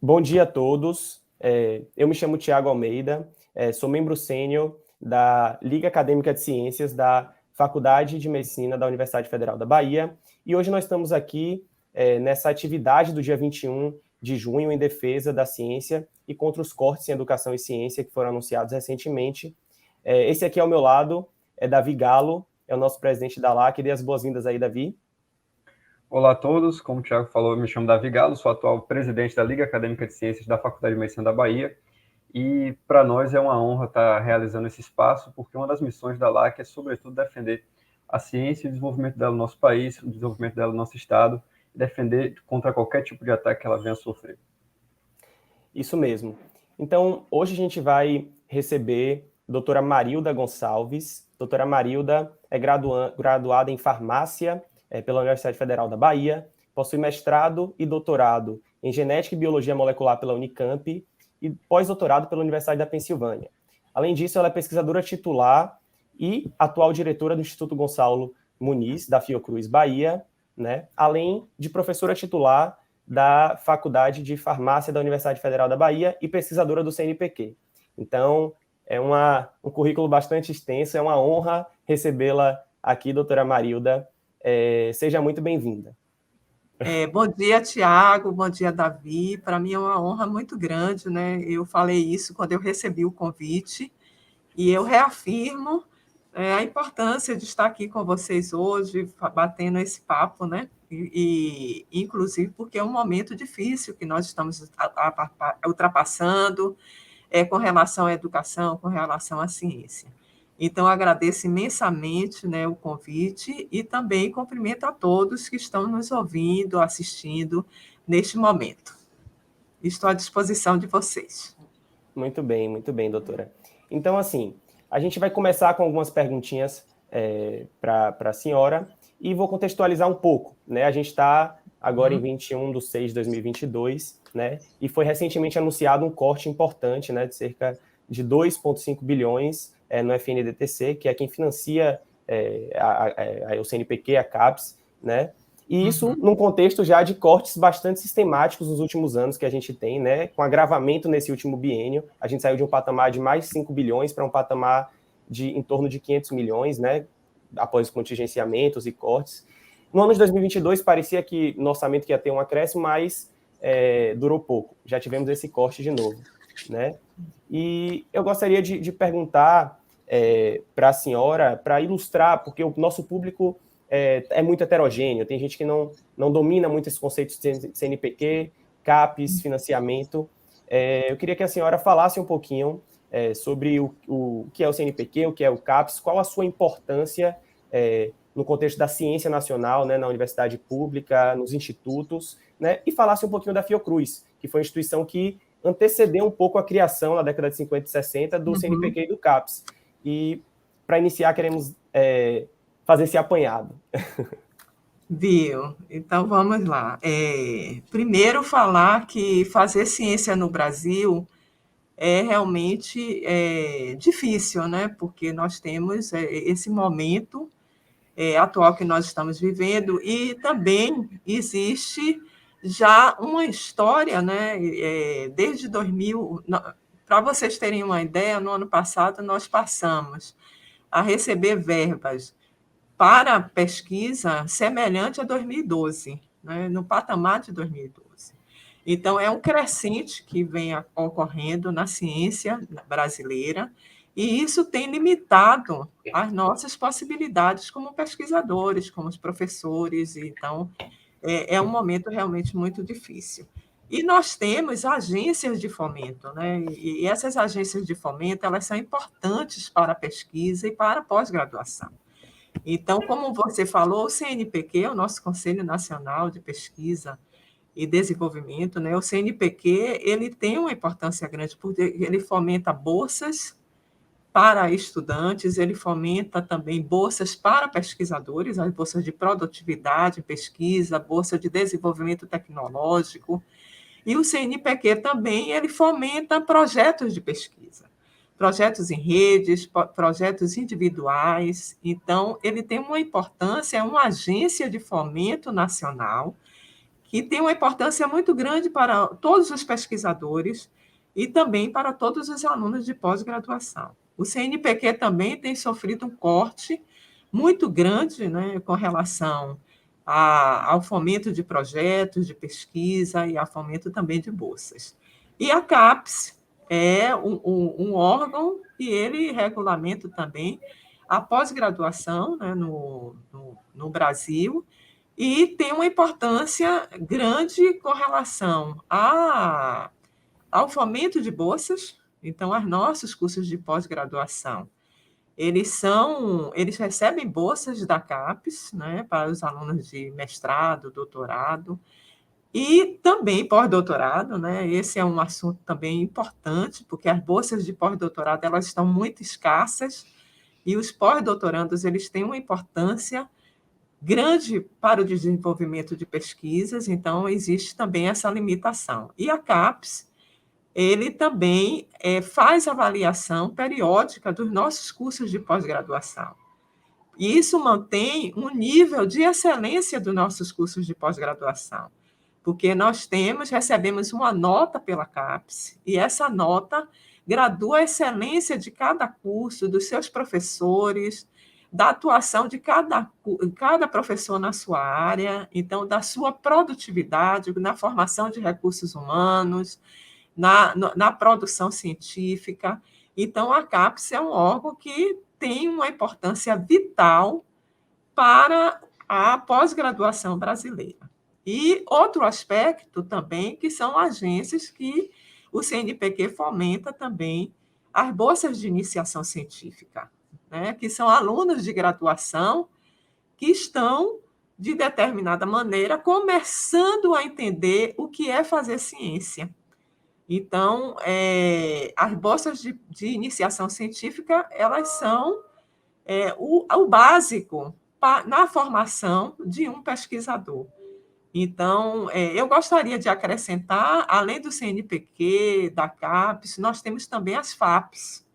Bom dia a todos. Eu me chamo Tiago Almeida, sou membro sênior da Liga Acadêmica de Ciências da Faculdade de Medicina da Universidade Federal da Bahia, e hoje nós estamos aqui nessa atividade do dia 21 de junho em defesa da ciência e contra os cortes em educação e ciência que foram anunciados recentemente. Esse aqui ao meu lado é Davi Galo, é o nosso presidente da LAC. Dê as boas-vindas aí, Davi. Olá a todos, como o Tiago falou, eu me chamo Davi Galo, sou atual presidente da Liga Acadêmica de Ciências da Faculdade de Medicina da Bahia, e para nós é uma honra estar realizando esse espaço, porque uma das missões da LAC é, sobretudo, defender a ciência e o desenvolvimento dela no nosso país, o desenvolvimento dela no nosso estado, e defender contra qualquer tipo de ataque que ela venha a sofrer. Isso mesmo. Então, hoje a gente vai receber a doutora Marilda Gonçalves. Doutora Marilda é graduada em farmácia pela Universidade Federal da Bahia, possui mestrado e doutorado em genética e biologia molecular pela Unicamp e pós-doutorado pela Universidade da Pensilvânia. Além disso, ela é pesquisadora titular e atual diretora do Instituto Gonçalo Muniz, da Fiocruz Bahia, né? Além de professora titular da Faculdade de Farmácia da Universidade Federal da Bahia e pesquisadora do CNPq. Então, é um currículo bastante extenso, é uma honra recebê-la aqui, doutora Marilda. Seja muito bem-vinda. Bom dia, Tiago, bom dia, Davi. Para mim é uma honra muito grande, né? Eu falei isso quando eu recebi o convite e eu reafirmo a importância de estar aqui com vocês hoje, batendo esse papo, né? Inclusive porque é um momento difícil que nós estamos ultrapassando com relação à educação, com relação à ciência. Então, agradeço imensamente, né, o convite e também cumprimento a todos que estão nos ouvindo, assistindo neste momento. Estou à disposição de vocês. Muito bem, doutora. Então, assim, a gente vai começar com algumas perguntinhas para a senhora e vou contextualizar um pouco, né? A gente está agora em 21/6/2022, né? E foi recentemente anunciado um corte importante, né, de cerca de 2,5 bilhões no FNDTC, que é quem financia o CNPq, a CAPES, né? E isso num contexto já de cortes bastante sistemáticos nos últimos anos que a gente tem, né? Com agravamento nesse último biênio, a gente saiu de um patamar de mais de 5 bilhões para um patamar de em torno de 500 milhões, né? Após contingenciamentos e cortes. No ano de 2022, parecia que no orçamento que ia ter um acréscimo, mas durou pouco. Já tivemos esse corte de novo, né? E eu gostaria de perguntar para a senhora, para ilustrar, porque o nosso público é muito heterogêneo, tem gente que não domina muito esses conceitos de CNPq, CAPES, financiamento. Eu queria que a senhora falasse um pouquinho sobre o que é o CNPq, o que é o CAPES, qual a sua importância no contexto da ciência nacional, né, na universidade pública, nos institutos, né, e falasse um pouquinho da Fiocruz, que foi uma instituição que antecedeu um pouco a criação, na década de 50 e 60, do CNPq e do CAPES. E, para iniciar, queremos fazer esse apanhado. Viu? Então, vamos lá. Primeiro, falar que fazer ciência no Brasil é realmente difícil, né? Porque nós temos esse momento atual que nós estamos vivendo e também existe já uma história, né? Desde 2000, para vocês terem uma ideia, no ano passado nós passamos a receber verbas para pesquisa semelhante a 2012, né? No patamar de 2012. Então, é um crescente que vem ocorrendo na ciência brasileira, e isso tem limitado as nossas possibilidades como pesquisadores, como professores. Então, é um momento realmente muito difícil. E nós temos agências de fomento, né? E essas agências de fomento, elas são importantes para a pesquisa e para a pós-graduação. Então, como você falou, o CNPq, o nosso Conselho Nacional de Pesquisa e Desenvolvimento, né? O CNPq, ele tem uma importância grande, porque ele fomenta bolsas para estudantes, ele fomenta também bolsas para pesquisadores, as bolsas de produtividade, pesquisa, bolsa de desenvolvimento tecnológico, e o CNPq também, ele fomenta projetos de pesquisa, projetos em redes, projetos individuais. Então, ele tem uma importância, é uma agência de fomento nacional, que tem uma importância muito grande para todos os pesquisadores e também para todos os alunos de pós-graduação. O CNPq também tem sofrido um corte muito grande, né, com relação ao fomento de projetos de pesquisa e ao fomento também de bolsas. E a CAPES é um órgão que ele regulamenta também a pós-graduação, né, no Brasil, e tem uma importância grande com relação ao fomento de bolsas. Então, os nossos cursos de pós-graduação, eles recebem bolsas da CAPES, né, para os alunos de mestrado, doutorado, e também pós-doutorado, né? Esse é um assunto também importante, porque as bolsas de pós-doutorado elas estão muito escassas, e os pós-doutorandos eles têm uma importância grande para o desenvolvimento de pesquisas, então existe também essa limitação. E a CAPES, ele também faz avaliação periódica dos nossos cursos de pós-graduação. E isso mantém um nível de excelência dos nossos cursos de pós-graduação, porque nós recebemos uma nota pela CAPES, e essa nota gradua a excelência de cada curso, dos seus professores, da atuação de cada professor na sua área, então, da sua produtividade, na formação de recursos humanos, na produção científica. Então, a CAPES é um órgão que tem uma importância vital para a pós-graduação brasileira. E outro aspecto também, que são agências que o CNPq fomenta também as bolsas de iniciação científica, né, que são alunos de graduação que estão, de determinada maneira, começando a entender o que é fazer ciência. Então, as bolsas de iniciação científica, elas são o básico na formação de um pesquisador. Então, eu gostaria de acrescentar, além do CNPq, da CAPES, nós temos também as FAPES,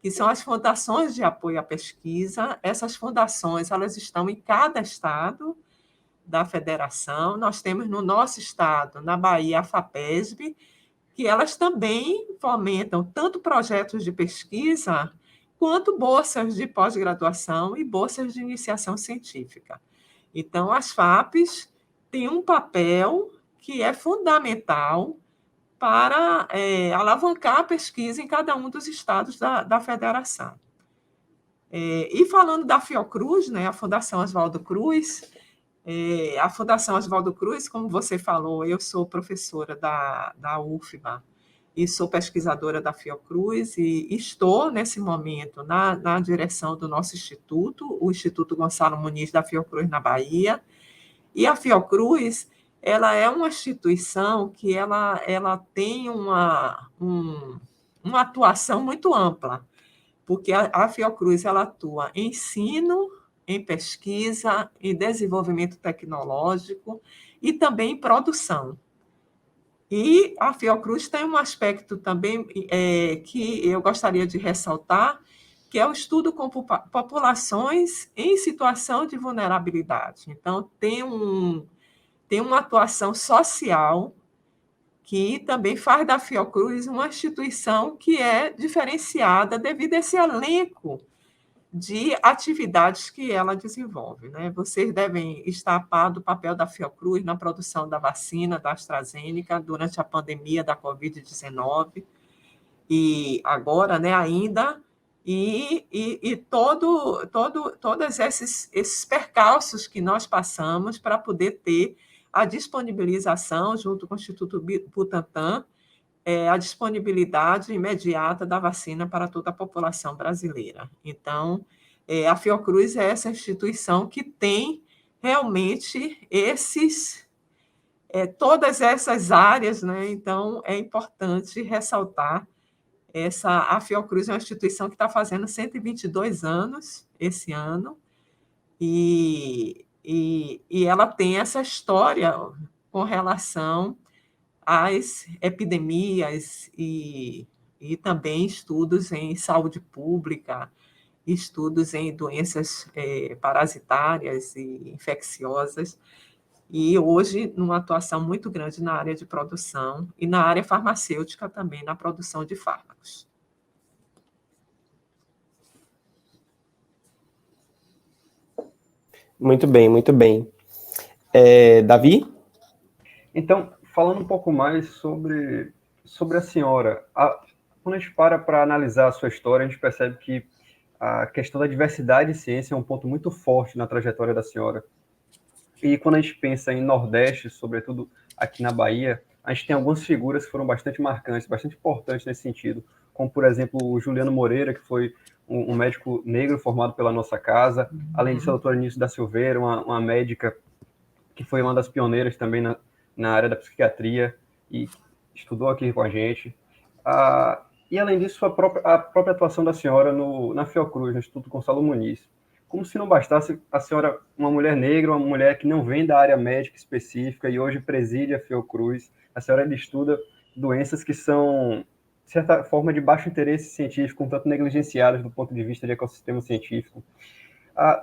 que são as fundações de apoio à pesquisa. Essas fundações elas estão em cada estado da federação. Nós temos no nosso estado, na Bahia, a FAPESB, que elas também fomentam tanto projetos de pesquisa quanto bolsas de pós-graduação e bolsas de iniciação científica. Então, as FAPES têm um papel que é fundamental para alavancar a pesquisa em cada um dos estados da federação. E falando da Fiocruz, né, a Fundação Oswaldo Cruz, a Fundação Oswaldo Cruz, como você falou, eu sou professora da UFBA e sou pesquisadora da Fiocruz e estou, nesse momento, na direção do nosso instituto, o Instituto Gonçalo Muniz da Fiocruz, na Bahia. E a Fiocruz, ela é uma instituição que ela tem uma atuação muito ampla, porque a Fiocruz ela atua em ensino, em pesquisa, em desenvolvimento tecnológico e também em produção. E a Fiocruz tem um aspecto também que eu gostaria de ressaltar, que é o estudo com populações em situação de vulnerabilidade. Então, tem uma atuação social que também faz da Fiocruz uma instituição que é diferenciada devido a esse elenco de atividades que ela desenvolve, né? Vocês devem estar a par do papel da Fiocruz na produção da vacina da AstraZeneca durante a pandemia da Covid-19 e agora, né, ainda, e todos esses percalços que nós passamos para poder ter a disponibilização, junto com o Instituto Butantan, a disponibilidade imediata da vacina para toda a população brasileira. Então, a Fiocruz é essa instituição que tem realmente todas essas áreas, né? Então, é importante ressaltar a Fiocruz é uma instituição que está fazendo 122 anos esse ano, e ela tem essa história com relação às epidemias e também estudos em saúde pública, estudos em doenças parasitárias e infecciosas. e hoje numa atuação muito grande na área de produção e na área farmacêutica também, na produção de fármacos. Muito bem, muito bem. Davi? Então, falando um pouco mais sobre a senhora, quando a gente para analisar a sua história, a gente percebe que a questão da diversidade em ciência é um ponto muito forte na trajetória da senhora. E quando a gente pensa em Nordeste, sobretudo aqui na Bahia, a gente tem algumas figuras que foram bastante marcantes, bastante importantes nesse sentido, como, por exemplo, o Juliano Moreira, que foi um médico negro formado pela nossa casa, além disso, a doutora Nício da Silveira, uma médica que foi uma das pioneiras também na área da psiquiatria e estudou aqui com a gente. E, além disso, a própria atuação da senhora na Fiocruz, no Instituto Gonçalo Muniz. Como se não bastasse a senhora, uma mulher negra, uma mulher que não vem da área médica específica e hoje preside a Fiocruz, a senhora estuda doenças que são, de certa forma, de baixo interesse científico, um tanto negligenciadas do ponto de vista de ecossistema científico.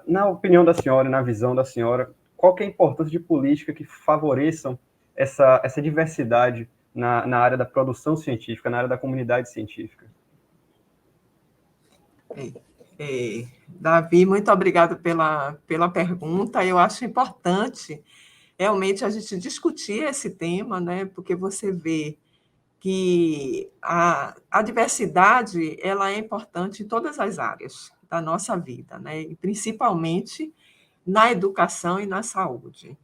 Na opinião da senhora, na visão da senhora, qual que é a importância de política que favoreçam essa diversidade na área da produção científica, na área da comunidade científica? Davi, muito obrigada pela pergunta. Eu acho importante realmente a gente discutir esse tema, né? Porque você vê que a diversidade ela é importante em todas as áreas da nossa vida, né? E principalmente na educação e na saúde.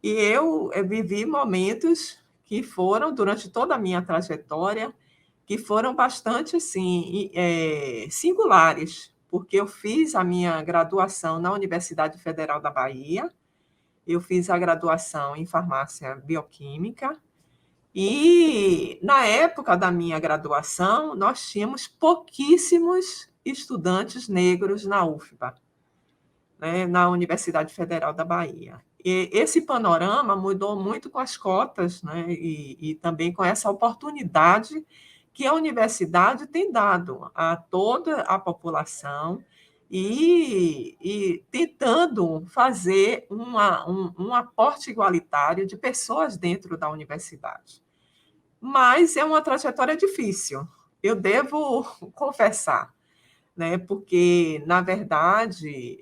E eu vivi momentos que foram, durante toda a minha trajetória, que foram bastante assim, singulares, porque eu fiz a minha graduação na Universidade Federal da Bahia, eu fiz a graduação em farmácia bioquímica, e na época da minha graduação, nós tínhamos pouquíssimos estudantes negros na UFBA, né, na Universidade Federal da Bahia. E esse panorama mudou muito com as cotas, né, e também com essa oportunidade que a universidade tem dado a toda a população e tentando fazer um aporte igualitário de pessoas dentro da universidade. Mas é uma trajetória difícil, eu devo confessar, né? Porque, na verdade,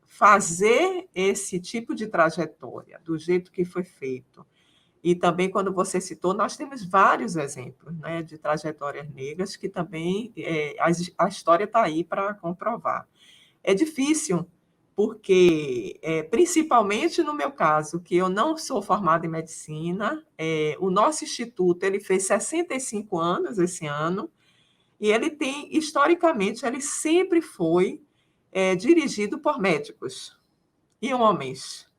fazer esse tipo de trajetória do jeito que foi feito, e também, quando você citou, nós temos vários exemplos, né, de trajetórias negras que também a história está aí para comprovar. É difícil, porque, principalmente no meu caso, que eu não sou formada em medicina, o nosso instituto ele fez 65 anos esse ano, e ele tem, historicamente, ele sempre foi dirigido por médicos e homens.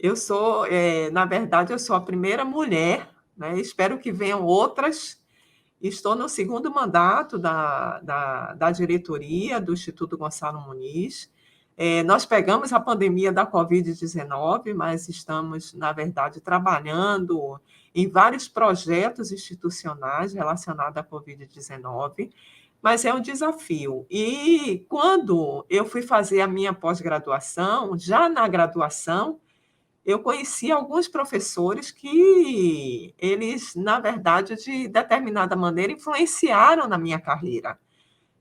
Eu sou, na verdade, eu sou a primeira mulher, né? Espero que venham outras. Estou no segundo mandato da diretoria do Instituto Gonçalo Muniz. Nós pegamos a pandemia da Covid-19, mas estamos, na verdade, trabalhando em vários projetos institucionais relacionados à Covid-19, mas é um desafio. E quando eu fui fazer a minha pós-graduação, já na graduação, eu conheci alguns professores que eles, na verdade, de determinada maneira, influenciaram na minha carreira.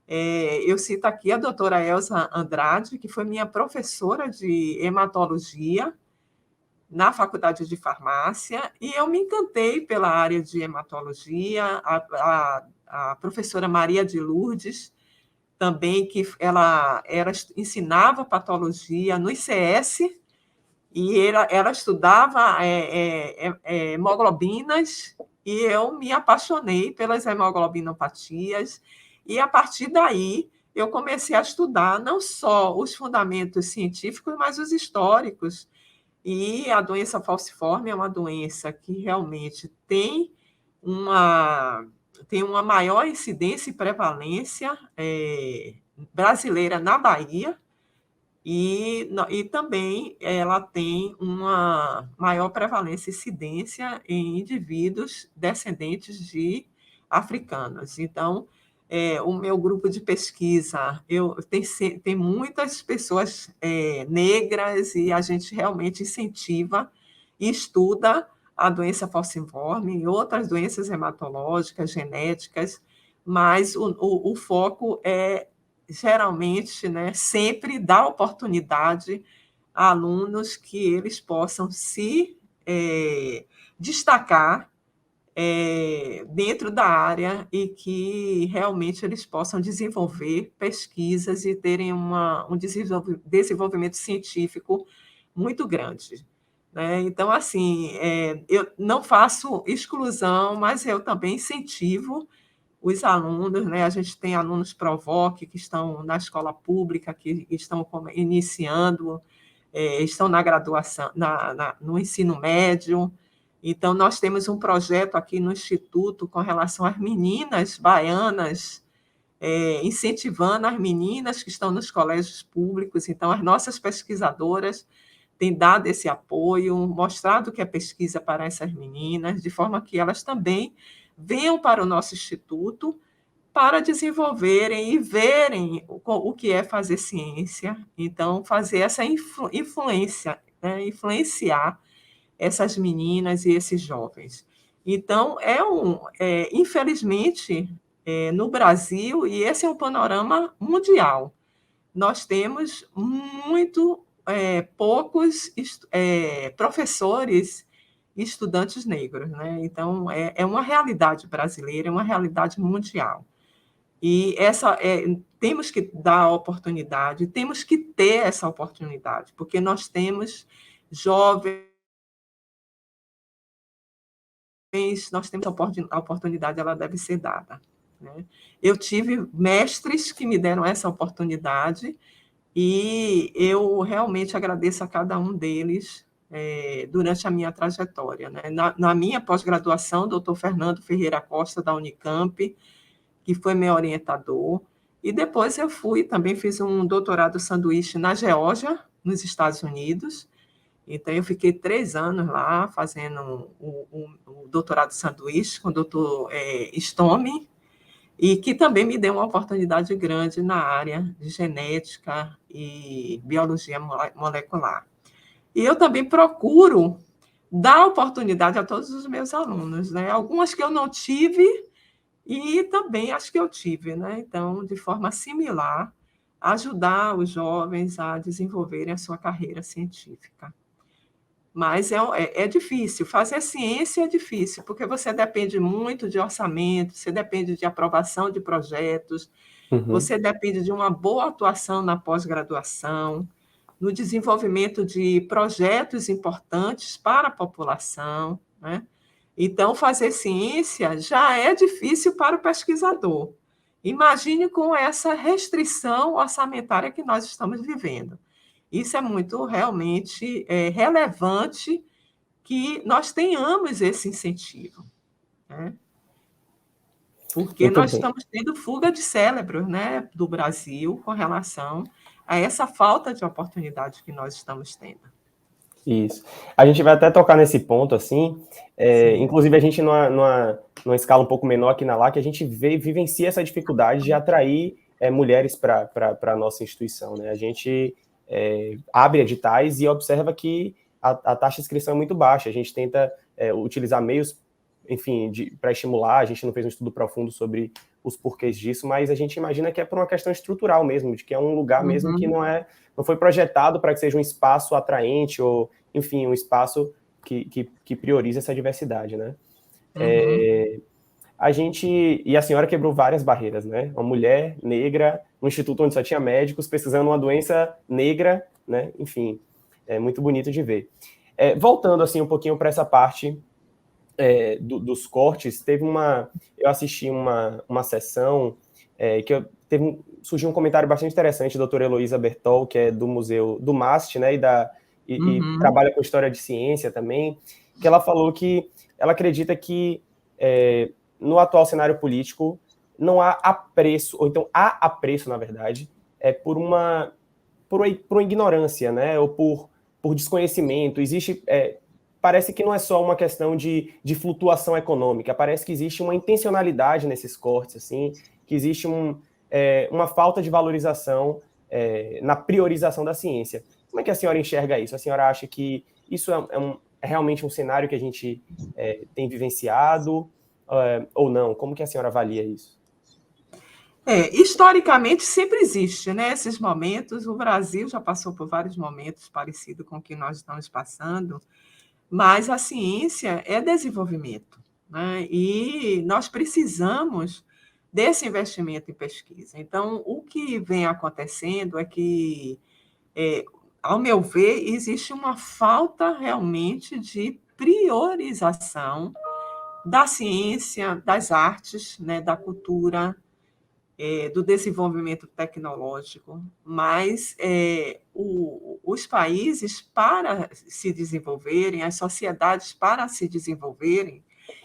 Eu cito aqui a doutora Elza Andrade, que foi minha professora de hematologia na Faculdade de Farmácia, e eu me encantei pela área de hematologia. A professora Maria de Lourdes, também, que ela ensinava patologia no ICS, e ela estudava hemoglobinas, e eu me apaixonei pelas hemoglobinopatias, e a partir daí eu comecei a estudar não só os fundamentos científicos, mas os históricos. E a doença falciforme é uma doença que realmente tem uma maior incidência e prevalência brasileira na Bahia, e também ela tem uma maior prevalência e incidência em indivíduos descendentes de africanos. Então, o meu grupo de pesquisa, tem muitas pessoas negras e a gente realmente incentiva e estuda a doença falciforme e outras doenças hematológicas, genéticas, mas o foco é geralmente, né, sempre dar oportunidade a alunos que eles possam se destacar dentro da área e que realmente eles possam desenvolver pesquisas e terem um desenvolvimento científico muito grande. Né? Então, assim, eu não faço exclusão, mas eu também incentivo os alunos, né? A gente tem alunos Provoc que estão na escola pública, que estão iniciando, estão na graduação, no ensino médio. Então, nós temos um projeto aqui no Instituto com relação às meninas baianas, incentivando as meninas que estão nos colégios públicos. Então, as nossas pesquisadoras têm dado esse apoio, mostrado que é pesquisa para essas meninas, de forma que elas também venham para o nosso instituto para desenvolverem e verem o que é fazer ciência. Então, fazer essa influência, né? Influenciar essas meninas e esses jovens. Então, infelizmente, no Brasil, e esse é um panorama mundial, nós temos muito poucos professores e estudantes negros. Né? Então, é uma realidade brasileira, é uma realidade mundial. E temos que dar a oportunidade, temos que ter essa oportunidade, porque nós temos jovens, nós temos a oportunidade, ela deve ser dada. Né? Eu tive mestres que me deram essa oportunidade e eu realmente agradeço a cada um deles durante a minha trajetória. Né? Na minha pós-graduação, doutor Fernando Ferreira Costa, da Unicamp, que foi meu orientador, e depois eu também fiz um doutorado sanduíche na Geórgia, nos Estados Unidos. Então, eu fiquei 3 anos lá fazendo o doutorado sanduíche com o doutor Stome, e que também me deu uma oportunidade grande na área de genética e biologia molecular. E eu também procuro dar oportunidade a todos os meus alunos, né? Algumas que eu não tive e também as que eu tive, né? Então, de forma similar, ajudar os jovens a desenvolverem a sua carreira científica. Mas é difícil, fazer ciência é difícil, porque você depende muito de orçamento, você depende de aprovação de projetos, você depende de uma boa atuação na pós-graduação, no desenvolvimento de projetos importantes para a população. Né? Então, fazer ciência já é difícil para o pesquisador. Imagine com essa restrição orçamentária que nós estamos vivendo. Isso é muito realmente relevante que nós tenhamos esse incentivo. Né? Porque Muito nós bem. estamos tendo fuga de cérebros, né, do Brasil com relação a essa falta de oportunidade que nós estamos tendo. Isso. A gente vai até tocar nesse ponto, assim, inclusive a gente numa escala um pouco menor aqui na LAC, a gente vivencia essa dificuldade de atrair mulheres para a nossa instituição, né? A gente abre editais e observa que a taxa de inscrição é muito baixa, a gente tenta utilizar meios, enfim, para estimular, a gente não fez um estudo profundo sobre os porquês disso, mas a gente imagina que é por uma questão estrutural mesmo, de que é um lugar mesmo que não foi projetado para que seja um espaço atraente ou, enfim, um espaço que prioriza essa diversidade, né? E a senhora quebrou várias barreiras, né? Uma mulher negra, um instituto onde só tinha médicos, pesquisando uma doença negra, né? Enfim, é muito bonito de ver. Voltando, assim, um pouquinho para essa parte dos cortes, eu assisti uma sessão surgiu um comentário bastante interessante da doutora Heloísa Bertol, que é do Museu do MAST, né, e trabalha com história de ciência também, que ela falou que ela acredita que no atual cenário político não há apreço, ou então há apreço, na verdade, por uma ignorância, né, ou por desconhecimento. Existe... parece que não é só uma questão de flutuação econômica, parece que existe uma intencionalidade nesses cortes, assim, que existe uma falta de valorização na priorização da ciência. Como é que a senhora enxerga isso? A senhora acha que isso é realmente um cenário que a gente tem vivenciado ou não? Como que a senhora avalia isso? Historicamente sempre existe, né, esses momentos. O Brasil já passou por vários momentos parecidos com o que nós estamos passando, mas a ciência é desenvolvimento, né, e nós precisamos desse investimento em pesquisa. Então, o que vem acontecendo é que, ao meu ver, existe uma falta realmente de priorização da ciência, das artes, né, da cultura, do desenvolvimento tecnológico, mas os países, para se desenvolverem, as sociedades, para se desenvolverem,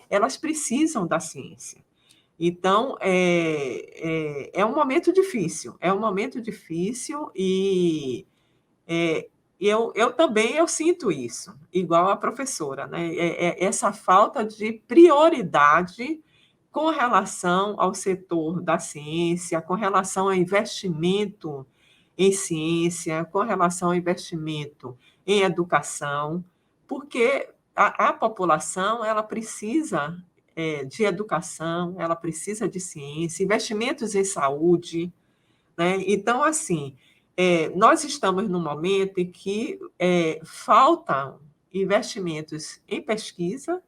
elas precisam da ciência. Então, é um momento difícil e eu também eu sinto isso, igual a professora, né? Essa falta de prioridade com relação ao setor da ciência, com relação ao investimento em ciência, com relação ao investimento em educação, porque a população ela precisa de educação, ela precisa de ciência, investimentos em saúde, né? Então, assim, nós estamos num momento em que faltam investimentos em pesquisa,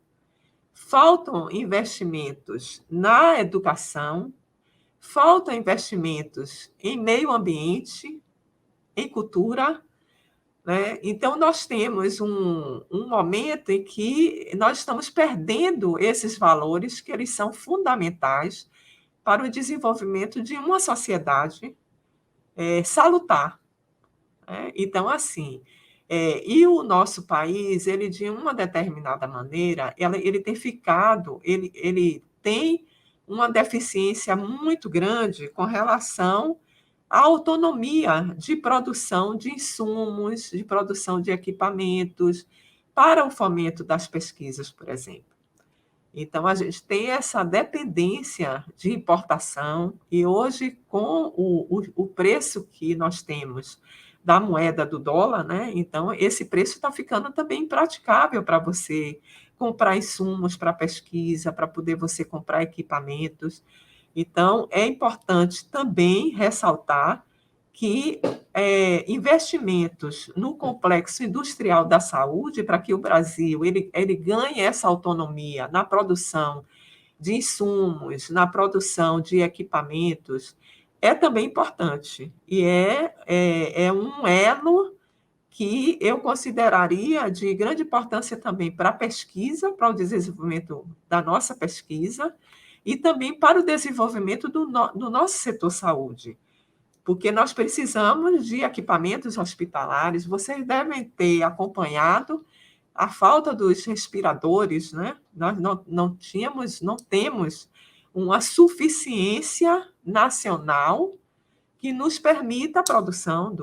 faltam investimentos na educação, faltam investimentos em meio ambiente, em cultura, né? Então, nós temos um momento em que nós estamos perdendo esses valores que eles são fundamentais para o desenvolvimento de uma sociedade salutar, né? Então, assim, e o nosso país, ele de uma determinada maneira, ele tem ficado, ele tem uma deficiência muito grande com relação à autonomia de produção de insumos, de produção de equipamentos, para o fomento das pesquisas, por exemplo. Então, a gente tem essa dependência de importação, e hoje, com o preço que nós temos da moeda do dólar, né? Então, esse preço está ficando também impraticável para você comprar insumos para pesquisa, para poder você comprar equipamentos. Então, é importante também ressaltar que investimentos no complexo industrial da saúde, para que o Brasil ele ganhe essa autonomia na produção de insumos, na produção de equipamentos, é também importante. E é um elo que eu consideraria de grande importância também para a pesquisa, para o desenvolvimento da nossa pesquisa, e também para o desenvolvimento do nosso setor saúde, porque nós precisamos de equipamentos hospitalares. Vocês devem ter acompanhado a falta dos respiradores, né? Nós não temos uma suficiência nacional que nos permita a produção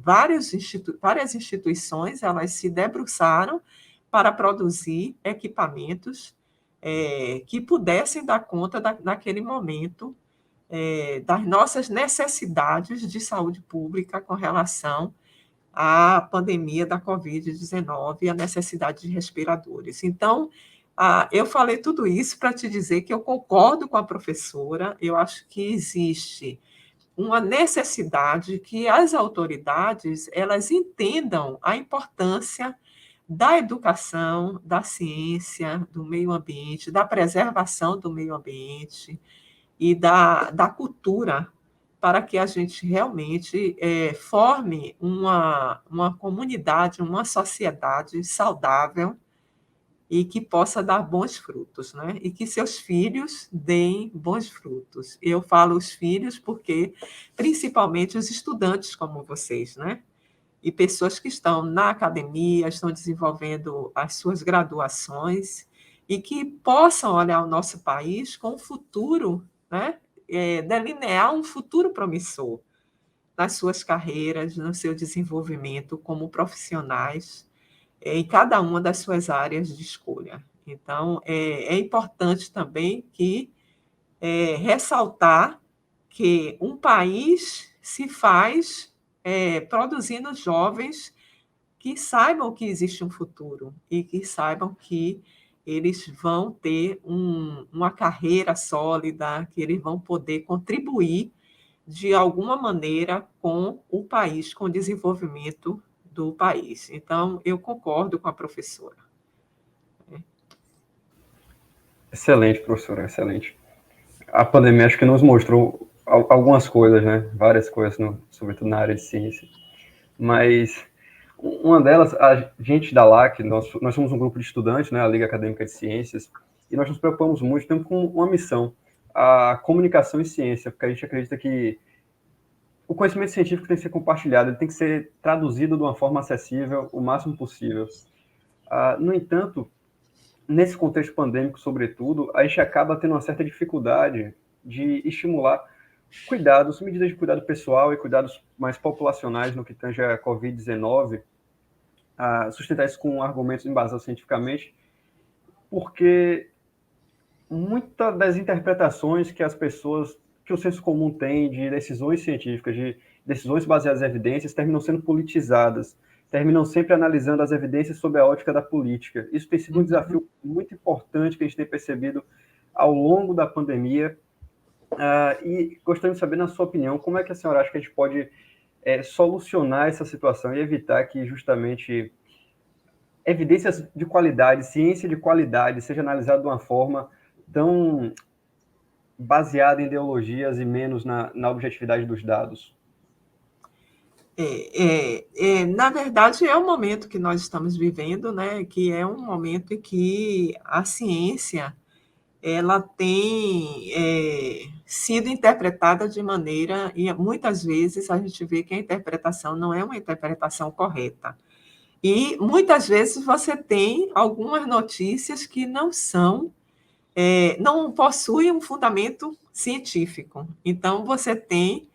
várias instituições, elas se debruçaram para produzir equipamentos que pudessem dar conta naquele momento das nossas necessidades de saúde pública com relação à pandemia da Covid-19 e a necessidade de respiradores. Então, eu falei tudo isso para te dizer que eu concordo com a professora, eu acho que existe uma necessidade que as autoridades elas entendam a importância da educação, da ciência, do meio ambiente, da preservação do meio ambiente, e da cultura, para que a gente realmente forme uma comunidade, uma sociedade saudável e que possa dar bons frutos, né? E que seus filhos deem bons frutos. Eu falo os filhos porque, principalmente, os estudantes como vocês, né? E pessoas que estão na academia, estão desenvolvendo as suas graduações e que possam olhar o nosso país com um futuro, né? Delinear um futuro promissor nas suas carreiras, no seu desenvolvimento como profissionais, em cada uma das suas áreas de escolha. Então, é importante também que ressaltar que um país se faz produzindo jovens que saibam que existe um futuro e que saibam que eles vão ter uma carreira sólida, que eles vão poder contribuir de alguma maneira com o país, com o desenvolvimento do país. Então, eu concordo com a professora. Excelente, professora, excelente. A pandemia acho que nos mostrou algumas coisas, né? Várias coisas, sobretudo na área de ciência. Mas uma delas, a gente da LAC, nós somos um grupo de estudantes, né? A Liga Acadêmica de Ciências, e nós nos preocupamos muito, temos com uma missão, a comunicação em ciência, porque a gente acredita que o conhecimento científico tem que ser compartilhado, ele tem que ser traduzido de uma forma acessível o máximo possível. No entanto, nesse contexto pandêmico, sobretudo, a gente acaba tendo uma certa dificuldade de estimular cuidados, medidas de cuidado pessoal e cuidados mais populacionais no que tange a Covid-19, sustentar isso com argumentos embasados cientificamente, porque muitas das interpretações que as pessoas, que o senso comum tem de decisões científicas, de decisões baseadas em evidências, terminam sendo politizadas, terminam sempre analisando as evidências sob a ótica da política. Isso tem sido um desafio muito importante que a gente tem percebido ao longo da pandemia. E gostaria de saber, na sua opinião, como é que a senhora acha que a gente pode solucionar essa situação e evitar que justamente evidências de qualidade, ciência de qualidade, seja analisada de uma forma tão baseada em ideologias e menos na objetividade dos dados? Na verdade, é o momento que nós estamos vivendo, né? Que é um momento em que a ciência ela tem sido interpretada de maneira, e muitas vezes a gente vê que a interpretação não é uma interpretação correta. E muitas vezes você tem algumas notícias que não possuem um fundamento científico. Então, você tem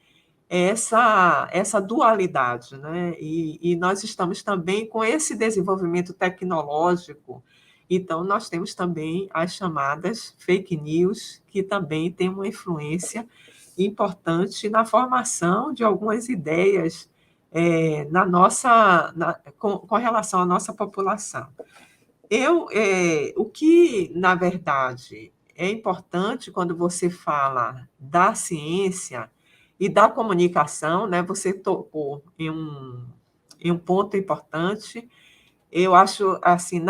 essa dualidade, né? E nós estamos também com esse desenvolvimento tecnológico, então nós temos também as chamadas fake news, que também têm uma influência importante na formação de algumas ideias com relação à nossa população. O que, na verdade, é importante quando você fala da ciência e da comunicação, né? Você tocou em um ponto importante. Eu acho, assim,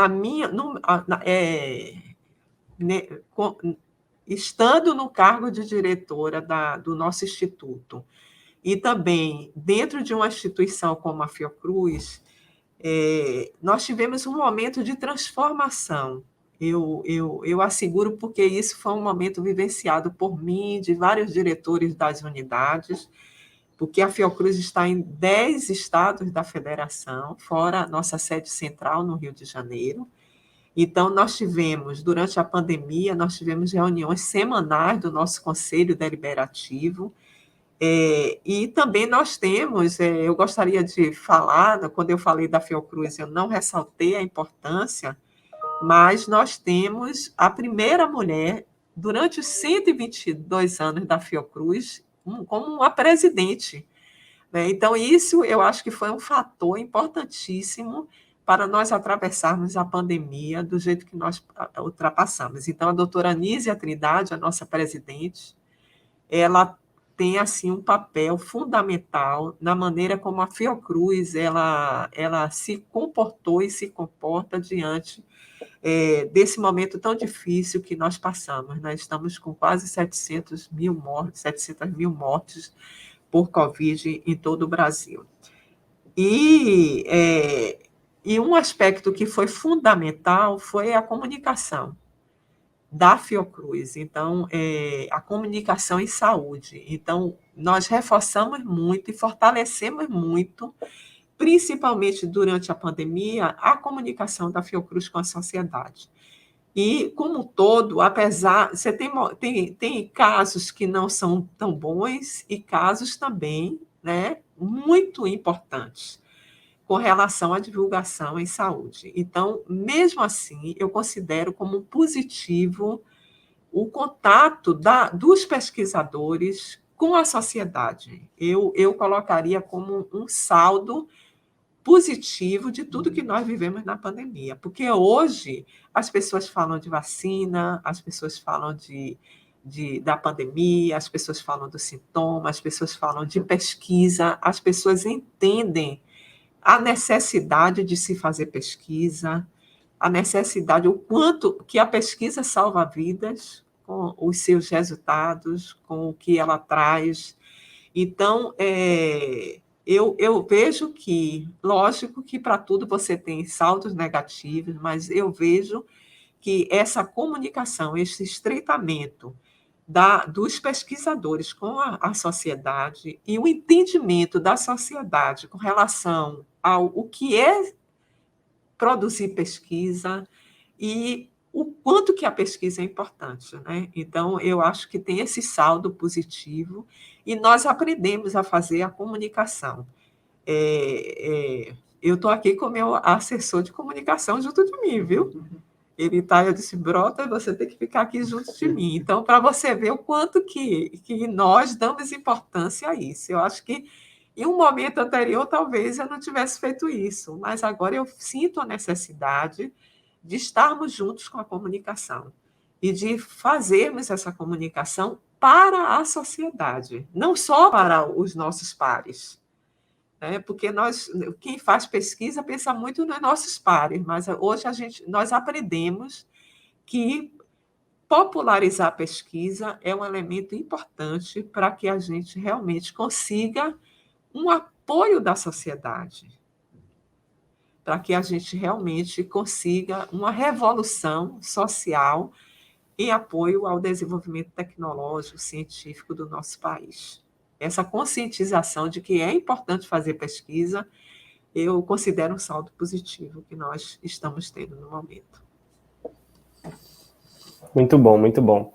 estando no cargo de diretora do nosso instituto e também dentro de uma instituição como a Fiocruz, nós tivemos um momento de transformação. Eu asseguro, porque isso foi um momento vivenciado por mim, de vários diretores das unidades, porque a Fiocruz está em 10 estados da federação, fora a nossa sede central no Rio de Janeiro. Então, durante a pandemia, nós tivemos reuniões semanais do nosso Conselho Deliberativo, e também nós temos, eu gostaria de falar, quando eu falei da Fiocruz, eu não ressaltei a importância, mas nós temos a primeira mulher, durante os 122 anos da Fiocruz, como uma presidente, né? Então, isso eu acho que foi um fator importantíssimo para nós atravessarmos a pandemia do jeito que nós ultrapassamos. Então, a doutora Anísia Trindade, a nossa presidente, ela tem assim um papel fundamental na maneira como a Fiocruz ela se comportou e se comporta diante desse momento tão difícil que nós passamos. Nós estamos com quase 700 mil mortes por Covid em todo o Brasil. E um aspecto que foi fundamental foi a comunicação da Fiocruz, então, a comunicação em saúde. Então, nós reforçamos muito e fortalecemos muito, principalmente durante a pandemia, a comunicação da Fiocruz com a sociedade. E, como um todo, apesar... Você tem casos que não são tão bons e casos também, né, muito importantes com relação à divulgação em saúde. Então, mesmo assim, eu considero como positivo o contato dos pesquisadores com a sociedade. Eu colocaria como um saldo positivo de tudo que nós vivemos na pandemia, porque hoje as pessoas falam de vacina, as pessoas falam da pandemia, as pessoas falam do sintoma, as pessoas falam de pesquisa, as pessoas entendem a necessidade de se fazer pesquisa, a necessidade, o quanto que a pesquisa salva vidas com os seus resultados, com o que ela traz. Então, eu vejo que, lógico que para tudo você tem saldos negativos, mas eu vejo que essa comunicação, esse estreitamento dos pesquisadores com a sociedade e o entendimento da sociedade com relação ao o que é produzir pesquisa e o quanto que a pesquisa é importante, né? Então, eu acho que tem esse saldo positivo e nós aprendemos a fazer a comunicação. Eu estou aqui com o meu assessor de comunicação junto de mim, viu? Ele está, eu disse, Brota, você tem que ficar aqui junto de mim. Então, para você ver o quanto que nós damos importância a isso. Eu acho que em um momento anterior, talvez eu não tivesse feito isso, mas agora eu sinto a necessidade de estarmos juntos com a comunicação e de fazermos essa comunicação para a sociedade, não só para os nossos pares, né? Porque quem faz pesquisa pensa muito nos nossos pares, mas hoje nós aprendemos que popularizar a pesquisa é um elemento importante para que a gente realmente consiga um apoio da sociedade, para que a gente realmente consiga uma revolução social em apoio ao desenvolvimento tecnológico, científico do nosso país. Essa conscientização de que é importante fazer pesquisa, eu considero um saldo positivo que nós estamos tendo no momento. Muito bom, muito bom.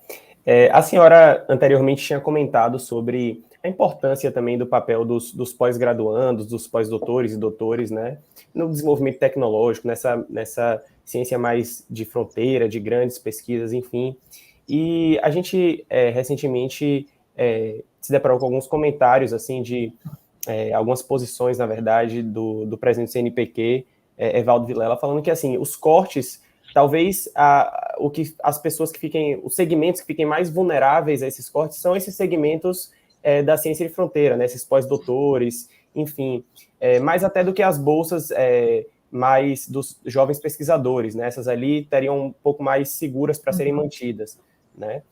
A senhora anteriormente tinha comentado sobre a importância também do papel dos pós-graduandos, dos pós-doutores e doutores, né, no desenvolvimento tecnológico, nessa ciência mais de fronteira, de grandes pesquisas, enfim. E a gente recentemente se deparou com alguns comentários assim de algumas posições, na verdade, do presidente do CNPq, Evaldo Vilela, falando que assim os cortes, talvez os segmentos que fiquem mais vulneráveis a esses cortes são esses segmentos da ciência de fronteira, né, esses pós-doutores, enfim, mais até do que as bolsas mais dos jovens pesquisadores, né, essas ali teriam um pouco mais seguras para serem mantidas, né.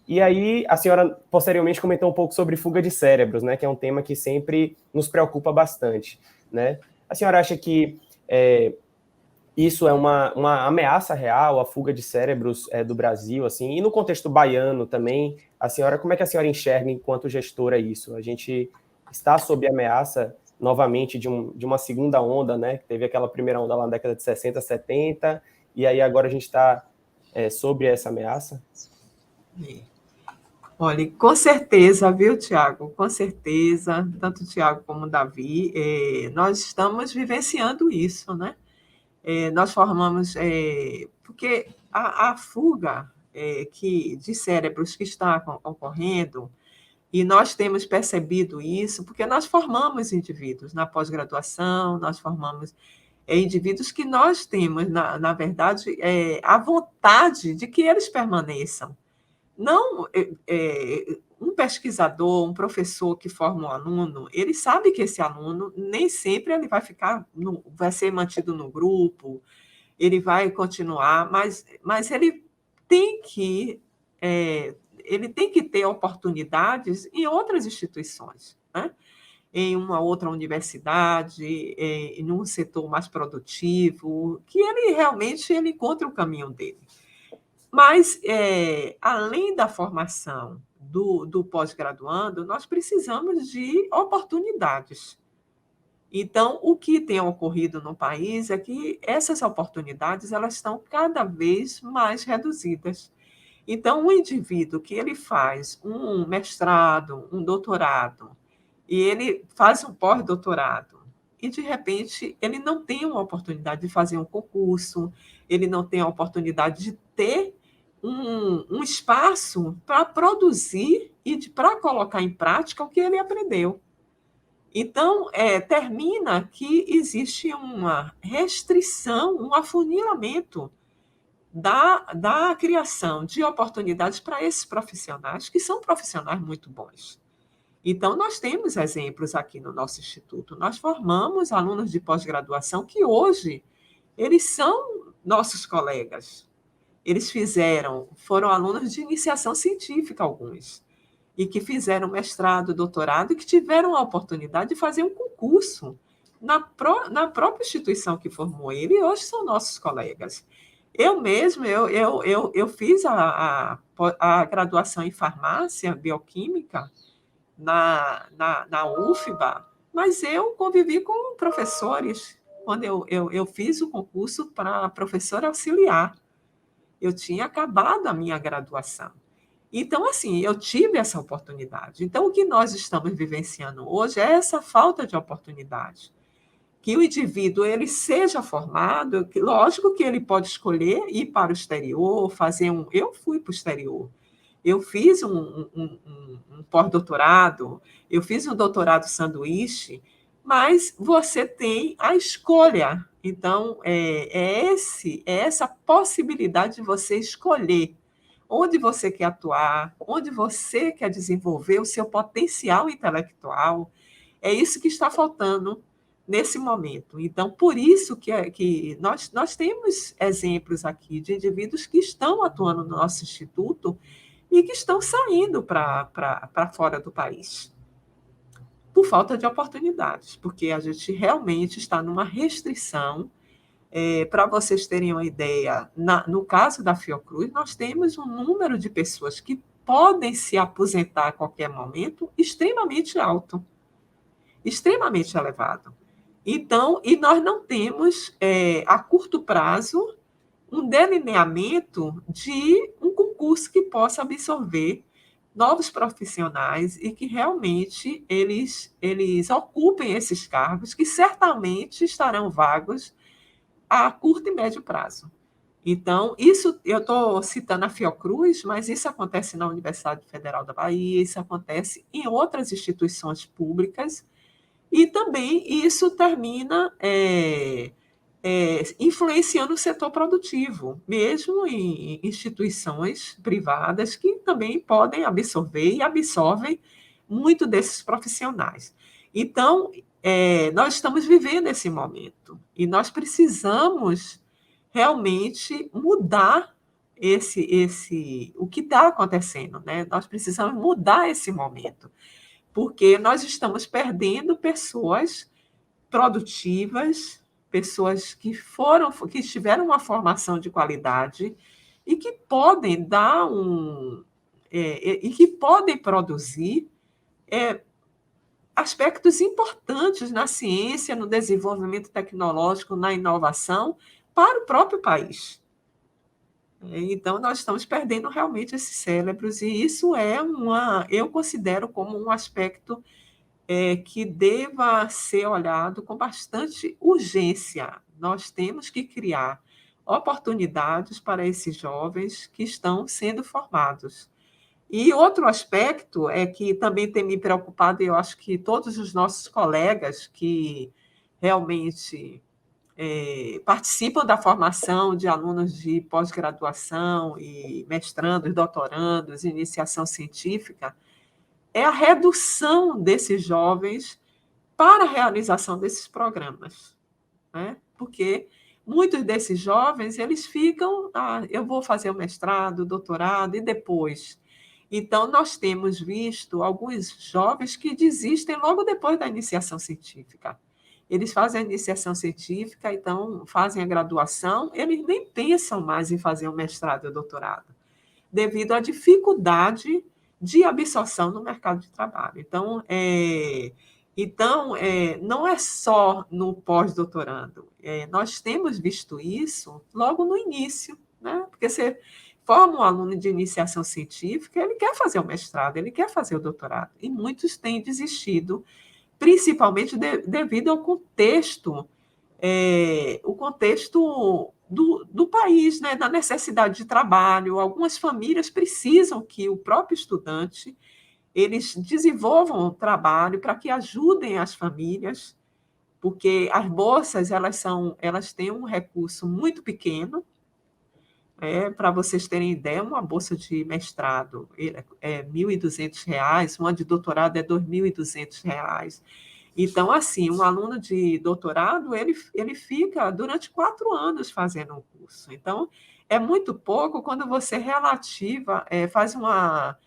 E aí a senhora posteriormente comentou um pouco sobre fuga de cérebros, né, que é um tema que sempre nos preocupa bastante, né. A senhora acha que isso é uma ameaça real, a fuga de cérebros do Brasil, assim, e no contexto baiano também, como é que a senhora enxerga enquanto gestora isso? A gente está sob ameaça novamente de uma segunda onda, né? Teve aquela primeira onda lá na década de 60, 70, e aí agora a gente está sobre essa ameaça? Olha, com certeza, viu, Tiago? Com certeza, tanto o Tiago como o Davi, nós estamos vivenciando isso, né? Nós formamos, porque a fuga de cérebros que está ocorrendo, e nós temos percebido isso, porque nós formamos indivíduos na pós-graduação, nós formamos indivíduos que nós temos, na verdade, a vontade de que eles permaneçam. Não, um pesquisador, um professor que forma um aluno, ele sabe que esse aluno nem sempre ele vai ser mantido no grupo, ele vai continuar, mas ele tem que ter oportunidades em outras instituições, né? Em uma outra universidade, em um setor mais produtivo, que ele realmente encontre o caminho dele. Mas, além da formação do pós-graduando, nós precisamos de oportunidades. Então, o que tem ocorrido no país é que essas oportunidades elas estão cada vez mais reduzidas. Então, o indivíduo que ele faz um mestrado, um doutorado, e ele faz um pós-doutorado, e, de repente, ele não tem uma oportunidade de fazer um concurso, ele não tem a oportunidade de ter um espaço para produzir e para colocar em prática o que ele aprendeu. Então, termina que existe uma restrição, um afunilamento da criação de oportunidades para esses profissionais, que são profissionais muito bons. Então, nós temos exemplos aqui no nosso instituto. Nós formamos alunos de pós-graduação que hoje eles são nossos colegas. Eles foram alunos de iniciação científica, alguns, e que fizeram mestrado, doutorado, e que tiveram a oportunidade de fazer um concurso na própria instituição que formou ele, e hoje são nossos colegas. Eu mesmo, eu fiz a graduação em farmácia bioquímica na UFBA, mas eu convivi com professores quando eu fiz o concurso para professora auxiliar. Eu tinha acabado a minha graduação. Então, assim, eu tive essa oportunidade. Então, o que nós estamos vivenciando hoje é essa falta de oportunidade. Que o indivíduo ele seja formado, lógico que ele pode escolher ir para o exterior, fazer um... Eu fui para o exterior. Eu fiz um pós-doutorado, eu fiz um doutorado sanduíche, mas você tem a escolha. Então, é essa possibilidade de você escolher onde você quer atuar, onde você quer desenvolver o seu potencial intelectual. É isso que está faltando nesse momento. Então, por isso que nós temos exemplos aqui de indivíduos que estão atuando no nosso instituto e que estão saindo para fora do país, por falta de oportunidades, porque a gente realmente está numa restrição. Para vocês terem uma ideia, no caso da Fiocruz, nós temos um número de pessoas que podem se aposentar a qualquer momento extremamente alto, extremamente elevado. Então, e nós não temos, a curto prazo, um delineamento de um concurso que possa absorver novos profissionais e que realmente eles ocupem esses cargos, que certamente estarão vagos a curto e médio prazo. Então, isso eu estou citando a Fiocruz, mas isso acontece na Universidade Federal da Bahia, isso acontece em outras instituições públicas, e também isso termina influenciando o setor produtivo, mesmo em instituições privadas que também podem absorver e absorvem muito desses profissionais. Então, nós estamos vivendo esse momento e nós precisamos realmente mudar o que está acontecendo, né? Nós precisamos mudar esse momento, porque nós estamos perdendo pessoas produtivas, pessoas que tiveram uma formação de qualidade e que podem dar e que podem produzir aspectos importantes na ciência, no desenvolvimento tecnológico, na inovação, para o próprio país. Então, nós estamos perdendo realmente esses cérebros, e isso eu considero como um aspecto que deva ser olhado com bastante urgência. Nós temos que criar oportunidades para esses jovens que estão sendo formados. E outro aspecto é que também tem me preocupado, e eu acho que todos os nossos colegas que realmente participam da formação de alunos de pós-graduação e mestrandos, doutorandos, iniciação científica, é a redução desses jovens para a realização desses programas, né? Porque muitos desses jovens, eles ficam, eu vou fazer o mestrado, o doutorado, e depois. Então, nós temos visto alguns jovens que desistem logo depois da iniciação científica. Eles fazem a iniciação científica, então fazem a graduação, eles nem pensam mais em fazer o mestrado e o doutorado, devido à dificuldade de absorção no mercado de trabalho. Então, não é só no pós-doutorando. Nós temos visto isso logo no início, né? Porque você forma um aluno de iniciação científica, ele quer fazer o mestrado, ele quer fazer o doutorado, e muitos têm desistido, principalmente devido ao contexto o contexto do país, né, da necessidade de trabalho. Algumas famílias precisam que o próprio estudante eles desenvolvam o trabalho para que ajudem as famílias, porque as bolsas elas têm um recurso muito pequeno. Para vocês terem ideia, uma bolsa de mestrado é R$ 1.200, uma de doutorado é R$ 2.200. Então, assim, um aluno de doutorado, ele fica durante 4 anos fazendo um curso. Então, é muito pouco quando você faz uma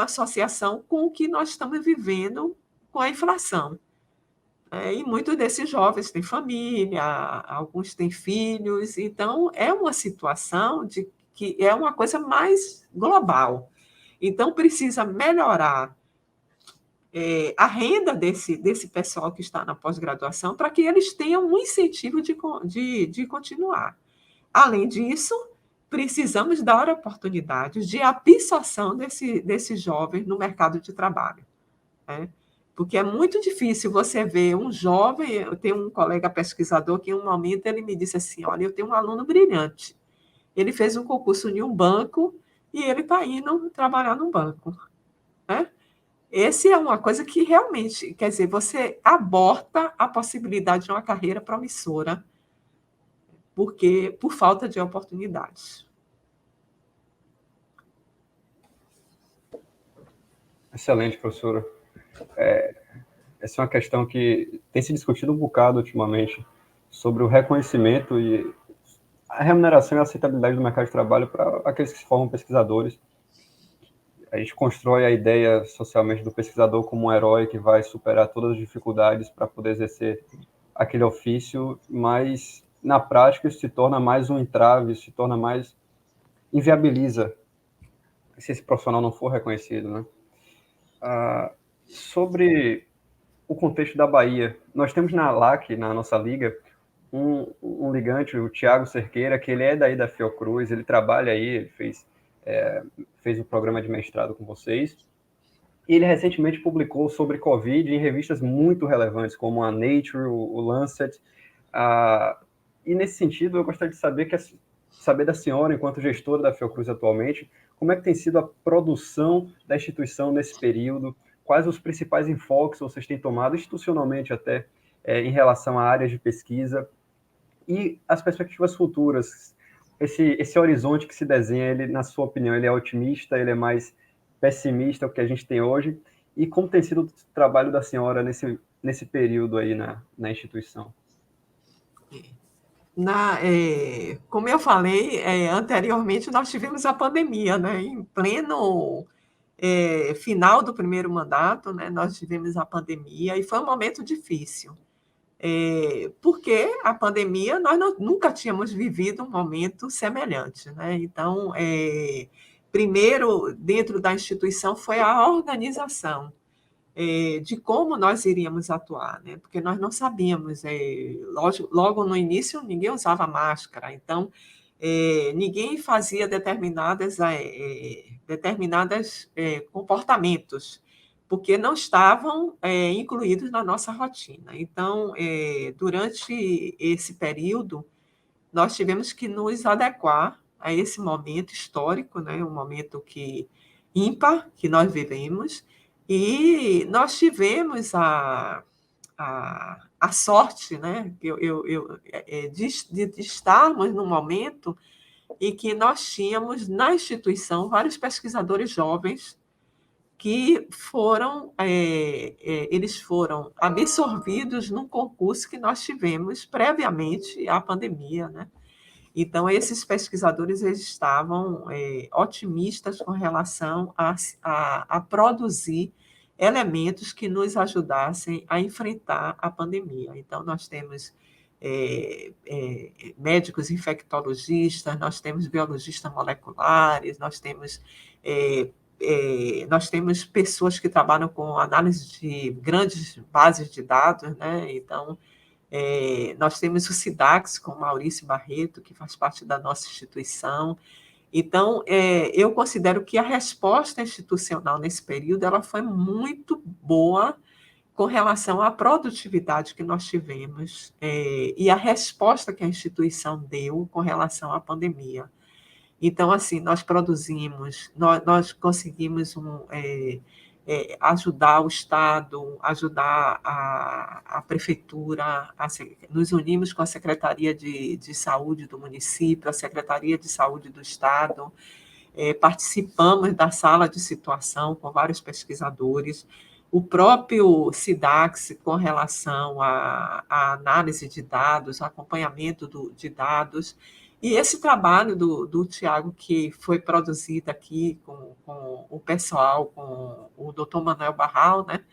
associação com o que nós estamos vivendo com a inflação. E muitos desses jovens têm família, alguns têm filhos, então é uma situação de que é uma coisa mais global. Então, precisa melhorar a renda desse pessoal que está na pós-graduação para que eles tenham um incentivo de continuar. Além disso, precisamos dar oportunidades de absorção desses jovens no mercado de trabalho, né? Porque é muito difícil você ver um jovem. Eu tenho um colega pesquisador que, em um momento, ele me disse assim: olha, eu tenho um aluno brilhante, ele fez um concurso em um banco e ele está indo trabalhar no banco, né? Essa é uma coisa que realmente, quer dizer, você aborta a possibilidade de uma carreira promissora por falta de oportunidades. Excelente, professora. Essa é uma questão que tem se discutido um bocado ultimamente, sobre o reconhecimento e a remuneração e a aceitabilidade do mercado de trabalho para aqueles que se formam pesquisadores. A gente constrói a ideia socialmente do pesquisador como um herói que vai superar todas as dificuldades para poder exercer aquele ofício, mas na prática isso se torna mais um entrave, se torna mais... inviabiliza se esse profissional não for reconhecido, né? Sobre o contexto da Bahia, nós temos na LAC, na nossa liga, um ligante, o Thiago Cerqueira, que ele é daí da Fiocruz, ele trabalha aí, ele fez um programa de mestrado com vocês, e ele recentemente publicou sobre Covid em revistas muito relevantes, como a Nature, o Lancet, e nesse sentido eu gostaria de saber da senhora, enquanto gestora da Fiocruz atualmente, como é que tem sido a produção da instituição nesse período, quais os principais enfoques vocês têm tomado institucionalmente até em relação a áreas de pesquisa e as perspectivas futuras. Esse horizonte que se desenha, ele, na sua opinião, ele é otimista, ele é mais pessimista, o que a gente tem hoje? E como tem sido o trabalho da senhora nesse período aí na instituição? Como eu falei anteriormente, nós tivemos a pandemia, né? Em pleno final do primeiro mandato, né? Nós tivemos a pandemia e foi um momento difícil. Porque a pandemia, nós nunca tínhamos vivido um momento semelhante, né? Então, primeiro, dentro da instituição, foi a organização de como nós iríamos atuar, né? Porque nós não sabíamos, logo no início, ninguém usava máscara, então, ninguém fazia determinados comportamentos, porque não estavam incluídos na nossa rotina. Então, durante esse período, nós tivemos que nos adequar a esse momento histórico, né? Um momento ímpar que nós vivemos, e nós tivemos a sorte, né? De estarmos num momento em que nós tínhamos na instituição vários pesquisadores jovens que eles foram absorvidos num concurso que nós tivemos previamente à pandemia, né? Então, esses pesquisadores eles estavam otimistas com relação a produzir elementos que nos ajudassem a enfrentar a pandemia. Então, nós temos médicos infectologistas, nós temos biologistas moleculares, nós temos pessoas que trabalham com análise de grandes bases de dados, né? Então, nós temos o SIDAX com Maurício Barreto, que faz parte da nossa instituição. Então, eu considero que a resposta institucional nesse período ela foi muito boa com relação à produtividade que nós tivemos e a resposta que a instituição deu com relação à pandemia. Então, assim, nós produzimos, nós conseguimos ajudar o Estado, ajudar a Prefeitura, nos unimos com a Secretaria de Saúde do município, a Secretaria de Saúde do Estado, participamos da sala de situação com vários pesquisadores, o próprio SIDAX com relação à análise de dados, acompanhamento de dados, e esse trabalho do Tiago, que foi produzido aqui com o pessoal, com o doutor Manuel Barral, né,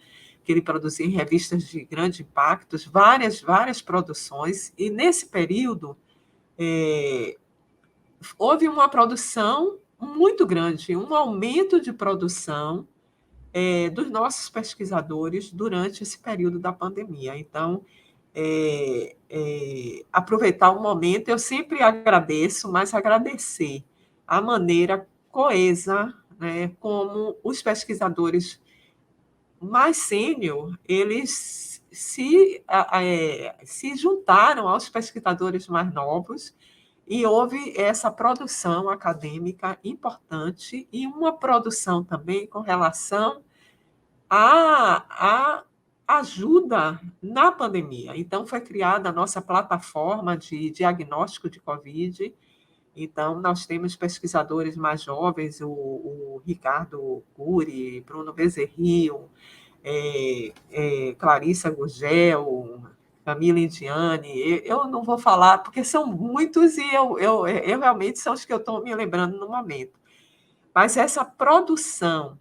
que ele produziu em revistas de grande impacto, várias produções, e nesse período houve uma produção muito grande, um aumento de produção dos nossos pesquisadores durante esse período da pandemia. Então, aproveitar o momento, eu sempre agradeço, mas agradecer a maneira coesa, né, como os pesquisadores mais sênior, eles se juntaram aos pesquisadores mais novos e houve essa produção acadêmica importante e uma produção também com relação à ajuda na pandemia. Então, foi criada a nossa plataforma de diagnóstico de Covid. Então, nós temos pesquisadores mais jovens, o Ricardo Cury, Bruno Bezerril, Clarissa Gurgel, Camila Indiane. Eu não vou falar, porque são muitos e eu realmente são os que eu estou me lembrando no momento. Mas essa produção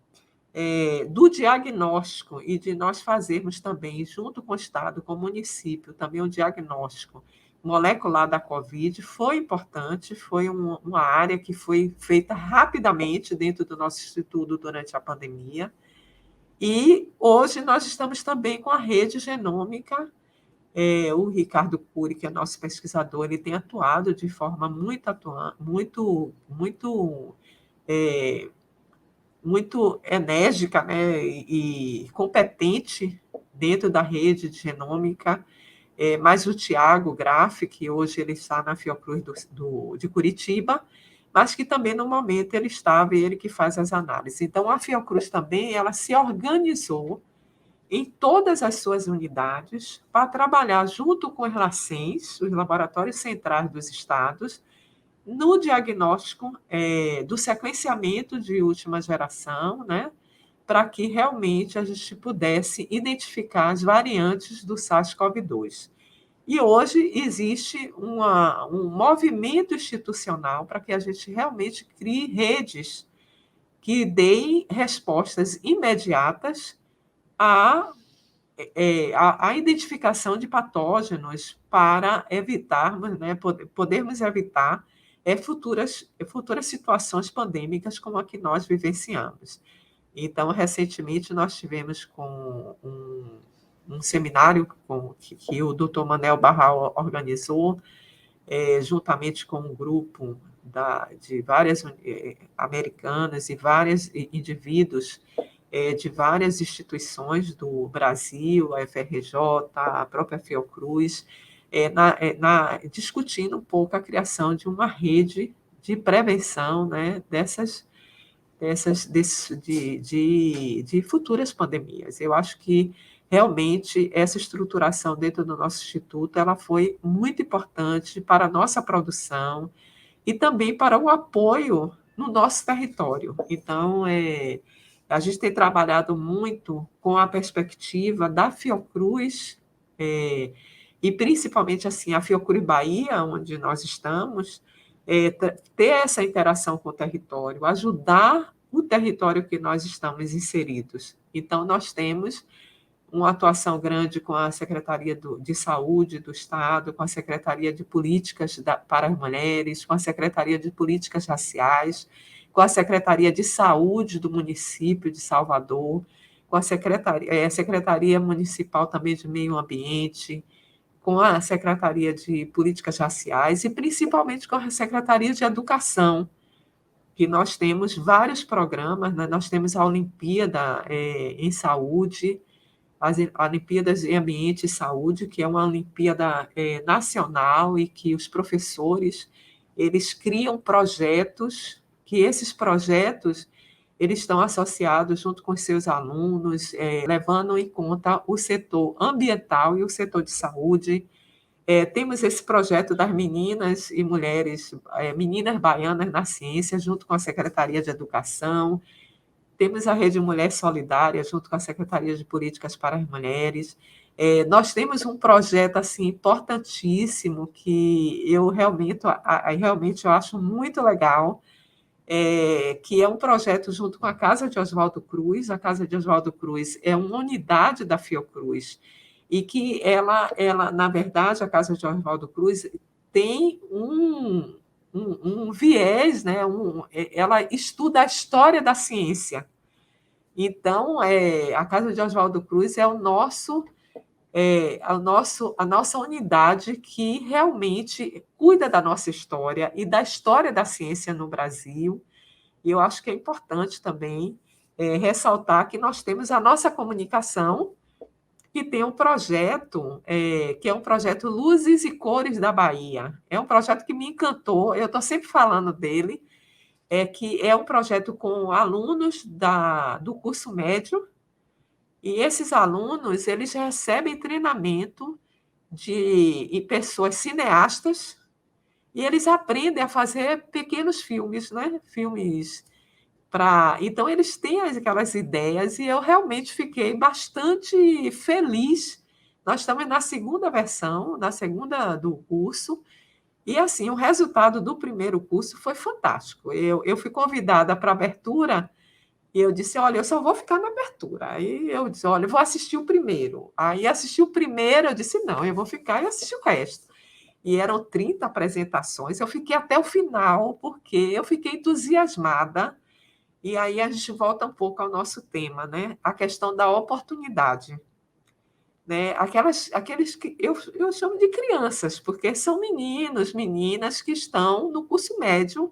do diagnóstico e de nós fazermos também, junto com o Estado, com o município, também o diagnóstico molecular da Covid foi importante, foi uma área que foi feita rapidamente dentro do nosso instituto durante a pandemia. E hoje nós estamos também com a rede genômica. O Ricardo Cury, que é nosso pesquisador, ele tem atuado de forma muito enérgica, né, e competente dentro da rede de genômica, mas o Tiago Graff, que hoje ele está na Fiocruz de Curitiba, mas que também, no momento, ele estava e ele que faz as análises. Então, a Fiocruz também ela se organizou em todas as suas unidades para trabalhar junto com os LACENS, os Laboratórios Centrais dos Estados, no diagnóstico do sequenciamento de última geração, né, para que realmente a gente pudesse identificar as variantes do SARS-CoV-2. E hoje existe um movimento institucional para que a gente realmente crie redes que deem respostas imediatas à identificação de patógenos para evitarmos, né, podermos evitar futuras situações pandêmicas como a que nós vivenciamos. Então, recentemente, nós tivemos com um seminário que o Dr. Manuel Barral organizou, juntamente com um grupo de várias americanas e vários indivíduos de várias instituições do Brasil, a FRJ, a própria Fiocruz, discutindo um pouco a criação de uma rede de prevenção, né, de futuras pandemias. Eu acho que realmente essa estruturação dentro do nosso instituto ela foi muito importante para a nossa produção e também para o apoio no nosso território. Então, a gente tem trabalhado muito com a perspectiva da Fiocruz, e principalmente assim, a Fiocruz Bahia, onde nós estamos, ter essa interação com o território, ajudar o território que nós estamos inseridos. Então, nós temos uma atuação grande com a Secretaria de Saúde do Estado, com a Secretaria de Políticas para as Mulheres, com a Secretaria de Políticas Raciais, com a Secretaria de Saúde do município de Salvador, com a Secretaria Municipal também de Meio Ambiente, com a Secretaria de Políticas Raciais e principalmente com a Secretaria de Educação, que nós temos vários programas, né? Nós temos a Olimpíada em Saúde, as Olimpíadas de Ambiente e Saúde, que é uma Olimpíada nacional e que os professores eles criam projetos, que esses projetos eles estão associados junto com seus alunos, levando em conta o setor ambiental e o setor de saúde. Temos esse projeto das meninas e mulheres, meninas baianas na ciência, junto com a Secretaria de Educação. Temos a Rede Mulher Solidária, junto com a Secretaria de Políticas para as Mulheres. Nós temos um projeto assim, importantíssimo que eu realmente eu acho muito legal, que é um projeto junto com a Casa de Oswaldo Cruz. A Casa de Oswaldo Cruz é uma unidade da Fiocruz, e que ela na verdade, a Casa de Oswaldo Cruz tem um viés, né? Ela estuda a história da ciência. Então, a Casa de Oswaldo Cruz é a nossa unidade que realmente cuida da nossa história e da história da ciência no Brasil. E eu acho que é importante também ressaltar que nós temos a nossa comunicação, que tem um projeto, que é um projeto Luzes e Cores da Bahia. É um projeto que me encantou, eu estou sempre falando dele, que é um projeto com alunos do curso médio, e esses alunos eles recebem treinamento de pessoas cineastas, e eles aprendem a fazer pequenos filmes, né? Filmes para. Então, eles têm aquelas ideias, e eu realmente fiquei bastante feliz. Nós estamos na segunda versão, na segunda do curso, e assim, o resultado do primeiro curso foi fantástico. Eu fui convidada para a abertura, e eu disse: olha, eu só vou ficar na abertura. Aí eu disse: olha, eu vou assistir o primeiro. Aí assisti o primeiro, eu disse: não, eu vou ficar e assistir o resto. E eram 30 apresentações, eu fiquei até o final, porque eu fiquei entusiasmada. E aí a gente volta um pouco ao nosso tema, né? A questão da oportunidade. Né? Aqueles que eu chamo de crianças, porque são meninos, meninas que estão no curso médio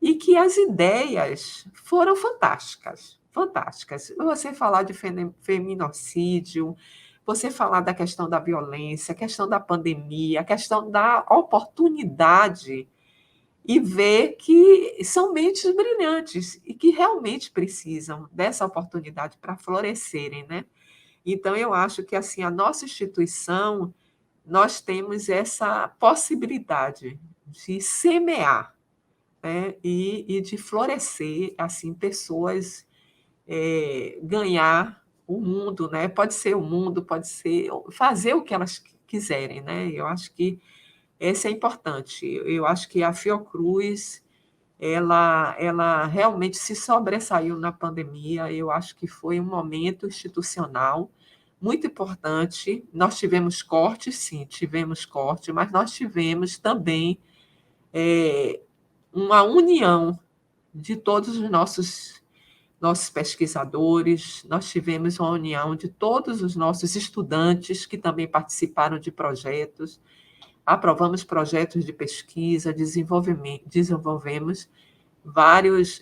e que as ideias foram fantásticas, fantásticas. Você falar de feminicídio, você falar da questão da violência, a questão da pandemia, a questão da oportunidade, e ver que são mentes brilhantes e que realmente precisam dessa oportunidade para florescerem, né? Então, eu acho que assim a nossa instituição, nós temos essa possibilidade de semear, né? E de florescer assim pessoas, ganhar o mundo, né? Pode ser o mundo, pode ser fazer o que elas quiserem, né? Eu acho que esse é importante. Eu acho que a Fiocruz ela realmente se sobressaiu na pandemia. Eu acho que foi um momento institucional muito importante. Nós tivemos cortes, sim, tivemos corte, mas nós tivemos também uma união de todos os nossos pesquisadores, nós tivemos uma união de todos os nossos estudantes que também participaram de projetos, aprovamos projetos de pesquisa, desenvolvemos vários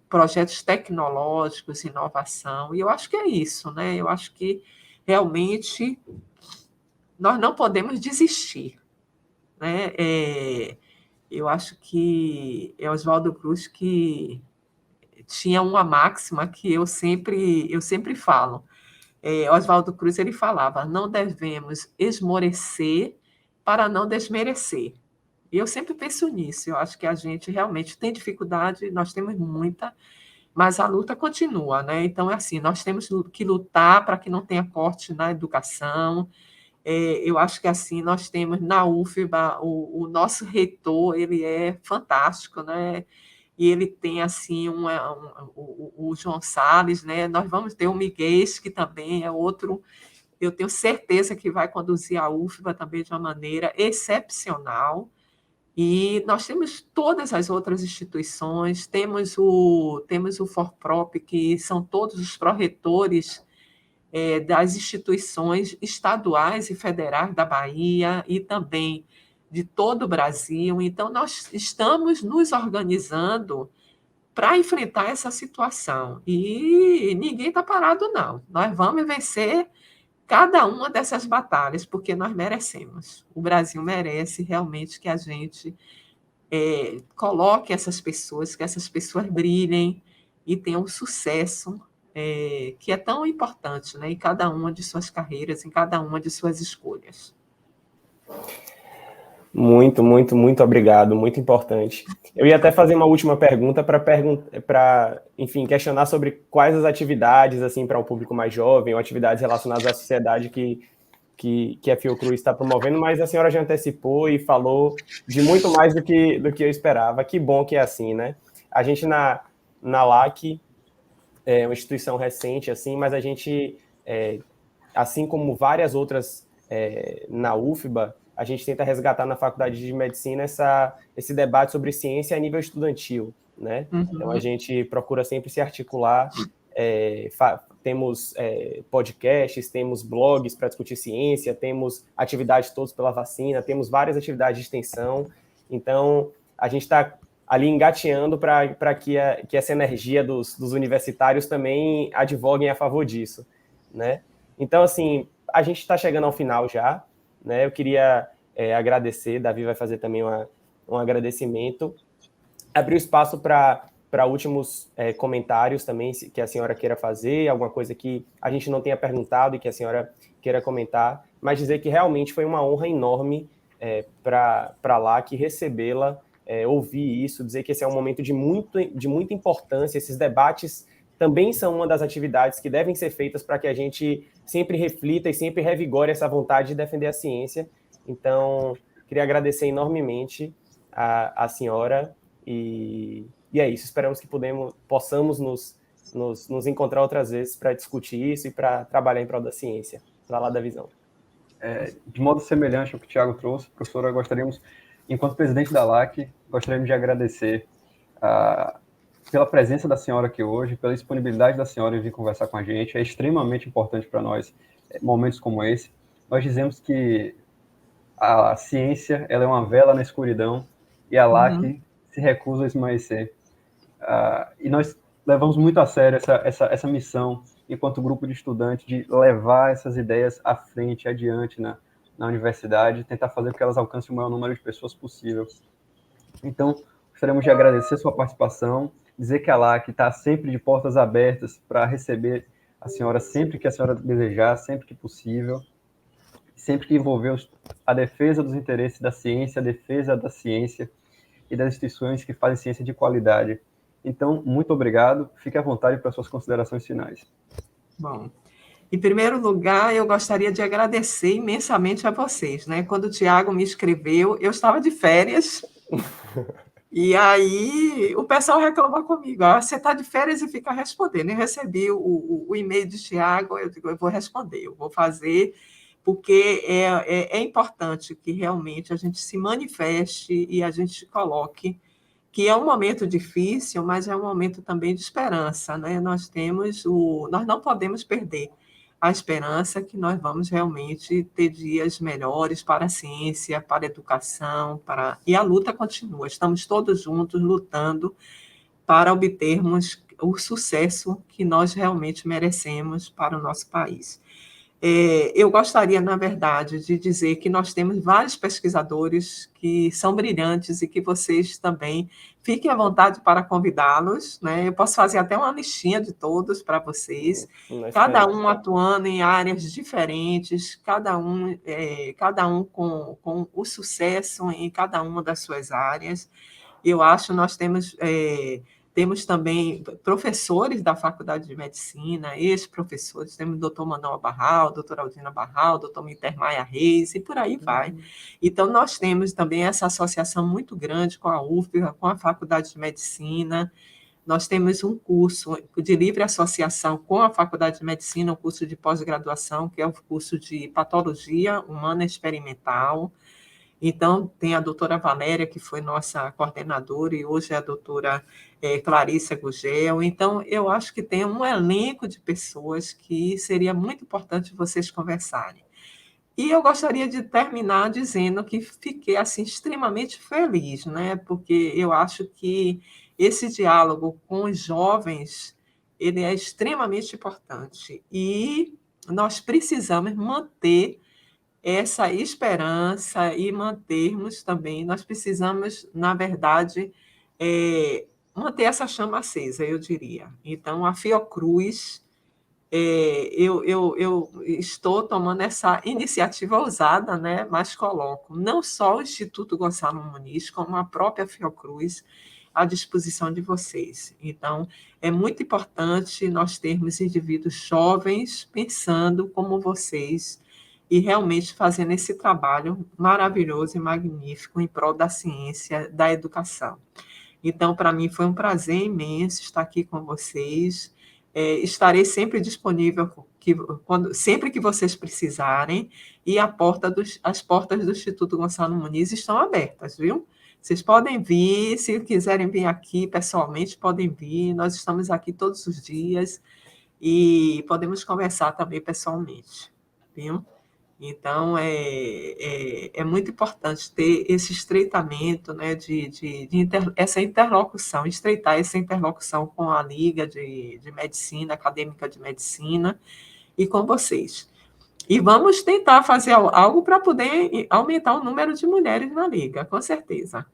projetos tecnológicos, inovação, e eu acho que é isso, né? Eu acho que realmente nós não podemos desistir, né? Eu acho que é Oswaldo Cruz que tinha uma máxima que eu sempre falo. Oswaldo Cruz ele falava: não devemos esmorecer para não desmerecer. E eu sempre penso nisso. Eu acho que a gente realmente tem dificuldade, nós temos muita, mas a luta continua, né? Então, é assim, nós temos que lutar para que não tenha corte na educação. Eu acho que assim nós temos na UFBA o nosso reitor, ele é fantástico, né? E ele tem assim o João Salles, né? Nós vamos ter o Miguel, que também é outro, eu tenho certeza que vai conduzir a UFBA também de uma maneira excepcional. E nós temos todas as outras instituições, temos o Forprop, que são todos os pró-reitores das instituições estaduais e federais da Bahia e também de todo o Brasil. Então, nós estamos nos organizando para enfrentar essa situação. E ninguém está parado, não. Nós vamos vencer cada uma dessas batalhas, porque nós merecemos. O Brasil merece realmente que a gente coloque essas pessoas, que essas pessoas brilhem e tenham sucesso, que é tão importante, né, em cada uma de suas carreiras, em cada uma de suas escolhas. Muito, muito, muito obrigado, muito importante. Eu ia até fazer uma última pergunta para, enfim, questionar sobre quais as atividades, assim, para um público mais jovem, ou atividades relacionadas à sociedade que a Fiocruz está promovendo, mas a senhora já antecipou e falou de muito mais do que eu esperava. Que bom que é assim, né? A gente na LAC é uma instituição recente, assim, mas a gente, assim como várias outras na UFBA, a gente tenta resgatar na Faculdade de Medicina esse debate sobre ciência a nível estudantil, né? Uhum. Então, a gente procura sempre se articular, temos podcasts, temos blogs para discutir ciência, temos atividades todos pela vacina, temos várias atividades de extensão, então a gente está ali engateando para que essa energia dos universitários também advoguem a favor disso, né? Então, assim, a gente está chegando ao final já, né? Eu queria agradecer, Davi vai fazer também um agradecimento, abrir o espaço para últimos comentários também, que a senhora queira fazer, alguma coisa que a gente não tenha perguntado e que a senhora queira comentar, mas dizer que realmente foi uma honra enorme para lá, que recebê-la, ouvir isso, dizer que esse é um momento de muita importância, esses debates também são uma das atividades que devem ser feitas para que a gente sempre reflita e sempre revigore essa vontade de defender a ciência. Então, queria agradecer enormemente a senhora e é isso. Esperamos que possamos nos encontrar outras vezes para discutir isso e para trabalhar em prol da ciência, para lá da visão. De modo semelhante ao que o Tiago trouxe, professora, gostaríamos, enquanto presidente da LAC, gostaríamos de agradecer pela presença da senhora aqui hoje, pela disponibilidade da senhora em vir conversar com a gente. É extremamente importante para nós momentos como esse. Nós dizemos que a ciência ela é uma vela na escuridão e a LAC se recusa a esmaecer. E nós levamos muito a sério essa missão, enquanto grupo de estudantes, de levar essas ideias à frente, adiante na universidade, tentar fazer com que elas alcancem o maior número de pessoas possível. Então, gostaríamos de agradecer sua participação, dizer que a LAC está sempre de portas abertas para receber a senhora sempre que a senhora desejar, sempre que possível, sempre que envolver a defesa dos interesses da ciência, a defesa da ciência e das instituições que fazem ciência de qualidade. Então, muito obrigado. Fique à vontade para suas considerações finais. Bom, em primeiro lugar, eu gostaria de agradecer imensamente a vocês, né? Quando o Tiago me escreveu, eu estava de férias, e aí o pessoal reclamou comigo, você está de férias e fica respondendo. Eu recebi o e-mail de Tiago, eu digo, eu vou responder, eu vou fazer, porque é importante que realmente a gente se manifeste e a gente coloque que é um momento difícil, mas é um momento também de esperança, né? Nós não podemos perder a esperança que nós vamos realmente ter dias melhores para a ciência, para a educação, e a luta continua. Estamos todos juntos lutando para obtermos o sucesso que nós realmente merecemos para o nosso país. Eu gostaria, na verdade, de dizer que nós temos vários pesquisadores que são brilhantes e que vocês também fiquem à vontade para convidá-los, né? Eu posso fazer até uma listinha de todos para vocês, cada um atuando em áreas diferentes, cada um com o sucesso em cada uma das suas áreas. Eu acho que nós temos também professores da Faculdade de Medicina, ex-professores, temos o doutor Manuel Barral, doutora Aldina Barral, doutor Minter Maia Reis, e por aí vai. Então, nós temos também essa associação muito grande com a UFBA, com a Faculdade de Medicina. Nós temos um curso de livre associação com a Faculdade de Medicina, um curso de pós-graduação, que é o curso de Patologia Humana Experimental. Então, tem a doutora Valéria, que foi nossa coordenadora, e hoje é a doutora Clarissa Gugel. Então, eu acho que tem um elenco de pessoas que seria muito importante vocês conversarem. E eu gostaria de terminar dizendo que fiquei assim, extremamente feliz, né? Porque eu acho que esse diálogo com os jovens, ele é extremamente importante. E nós precisamos manter essa esperança e mantermos também, nós precisamos, na verdade, manter essa chama acesa, eu diria. Então, a Fiocruz, eu estou tomando essa iniciativa ousada, né? Mas coloco não só o Instituto Gonçalo Muniz, como a própria Fiocruz à disposição de vocês. Então, é muito importante nós termos indivíduos jovens pensando como vocês e realmente fazendo esse trabalho maravilhoso e magnífico em prol da ciência, da educação. Então, para mim, foi um prazer imenso estar aqui com vocês. Estarei sempre disponível sempre que vocês precisarem, e as portas do Instituto Gonçalo Muniz estão abertas, viu? Vocês podem vir, se quiserem vir aqui pessoalmente, podem vir. Nós estamos aqui todos os dias e podemos conversar também pessoalmente, viu? Então, é muito importante ter esse estreitamento, né, essa interlocução, estreitar essa interlocução com a Liga de Medicina, Acadêmica de Medicina, e com vocês. E vamos tentar fazer algo para poder aumentar o número de mulheres na Liga, com certeza.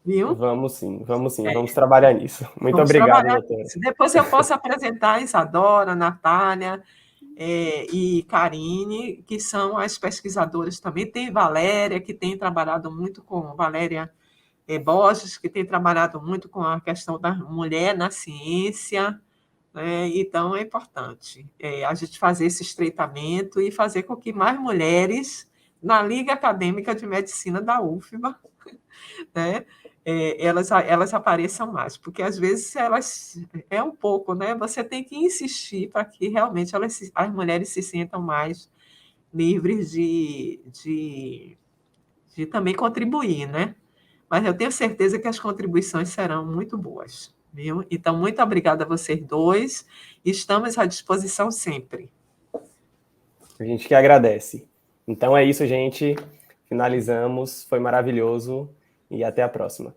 Viu? Vamos sim, vamos trabalhar nisso. Muito obrigado, doutora. Depois eu posso apresentar a Isadora, a Natália, e Karine, que são as pesquisadoras também. Tem Valéria, que tem trabalhado muito com Valéria Borges, que tem trabalhado muito com a questão da mulher na ciência, né? Então, é importante a gente fazer esse estreitamento e fazer com que mais mulheres na Liga Acadêmica de Medicina da UFBA, né? Elas apareçam mais, porque às vezes elas um pouco, né? Você tem que insistir para que realmente as mulheres se sintam mais livres de também contribuir, né? Mas eu tenho certeza que as contribuições serão muito boas, viu? Então, muito obrigada a vocês dois. Estamos à disposição sempre. A gente que agradece. Então é isso, gente. Finalizamos. Foi maravilhoso e até a próxima.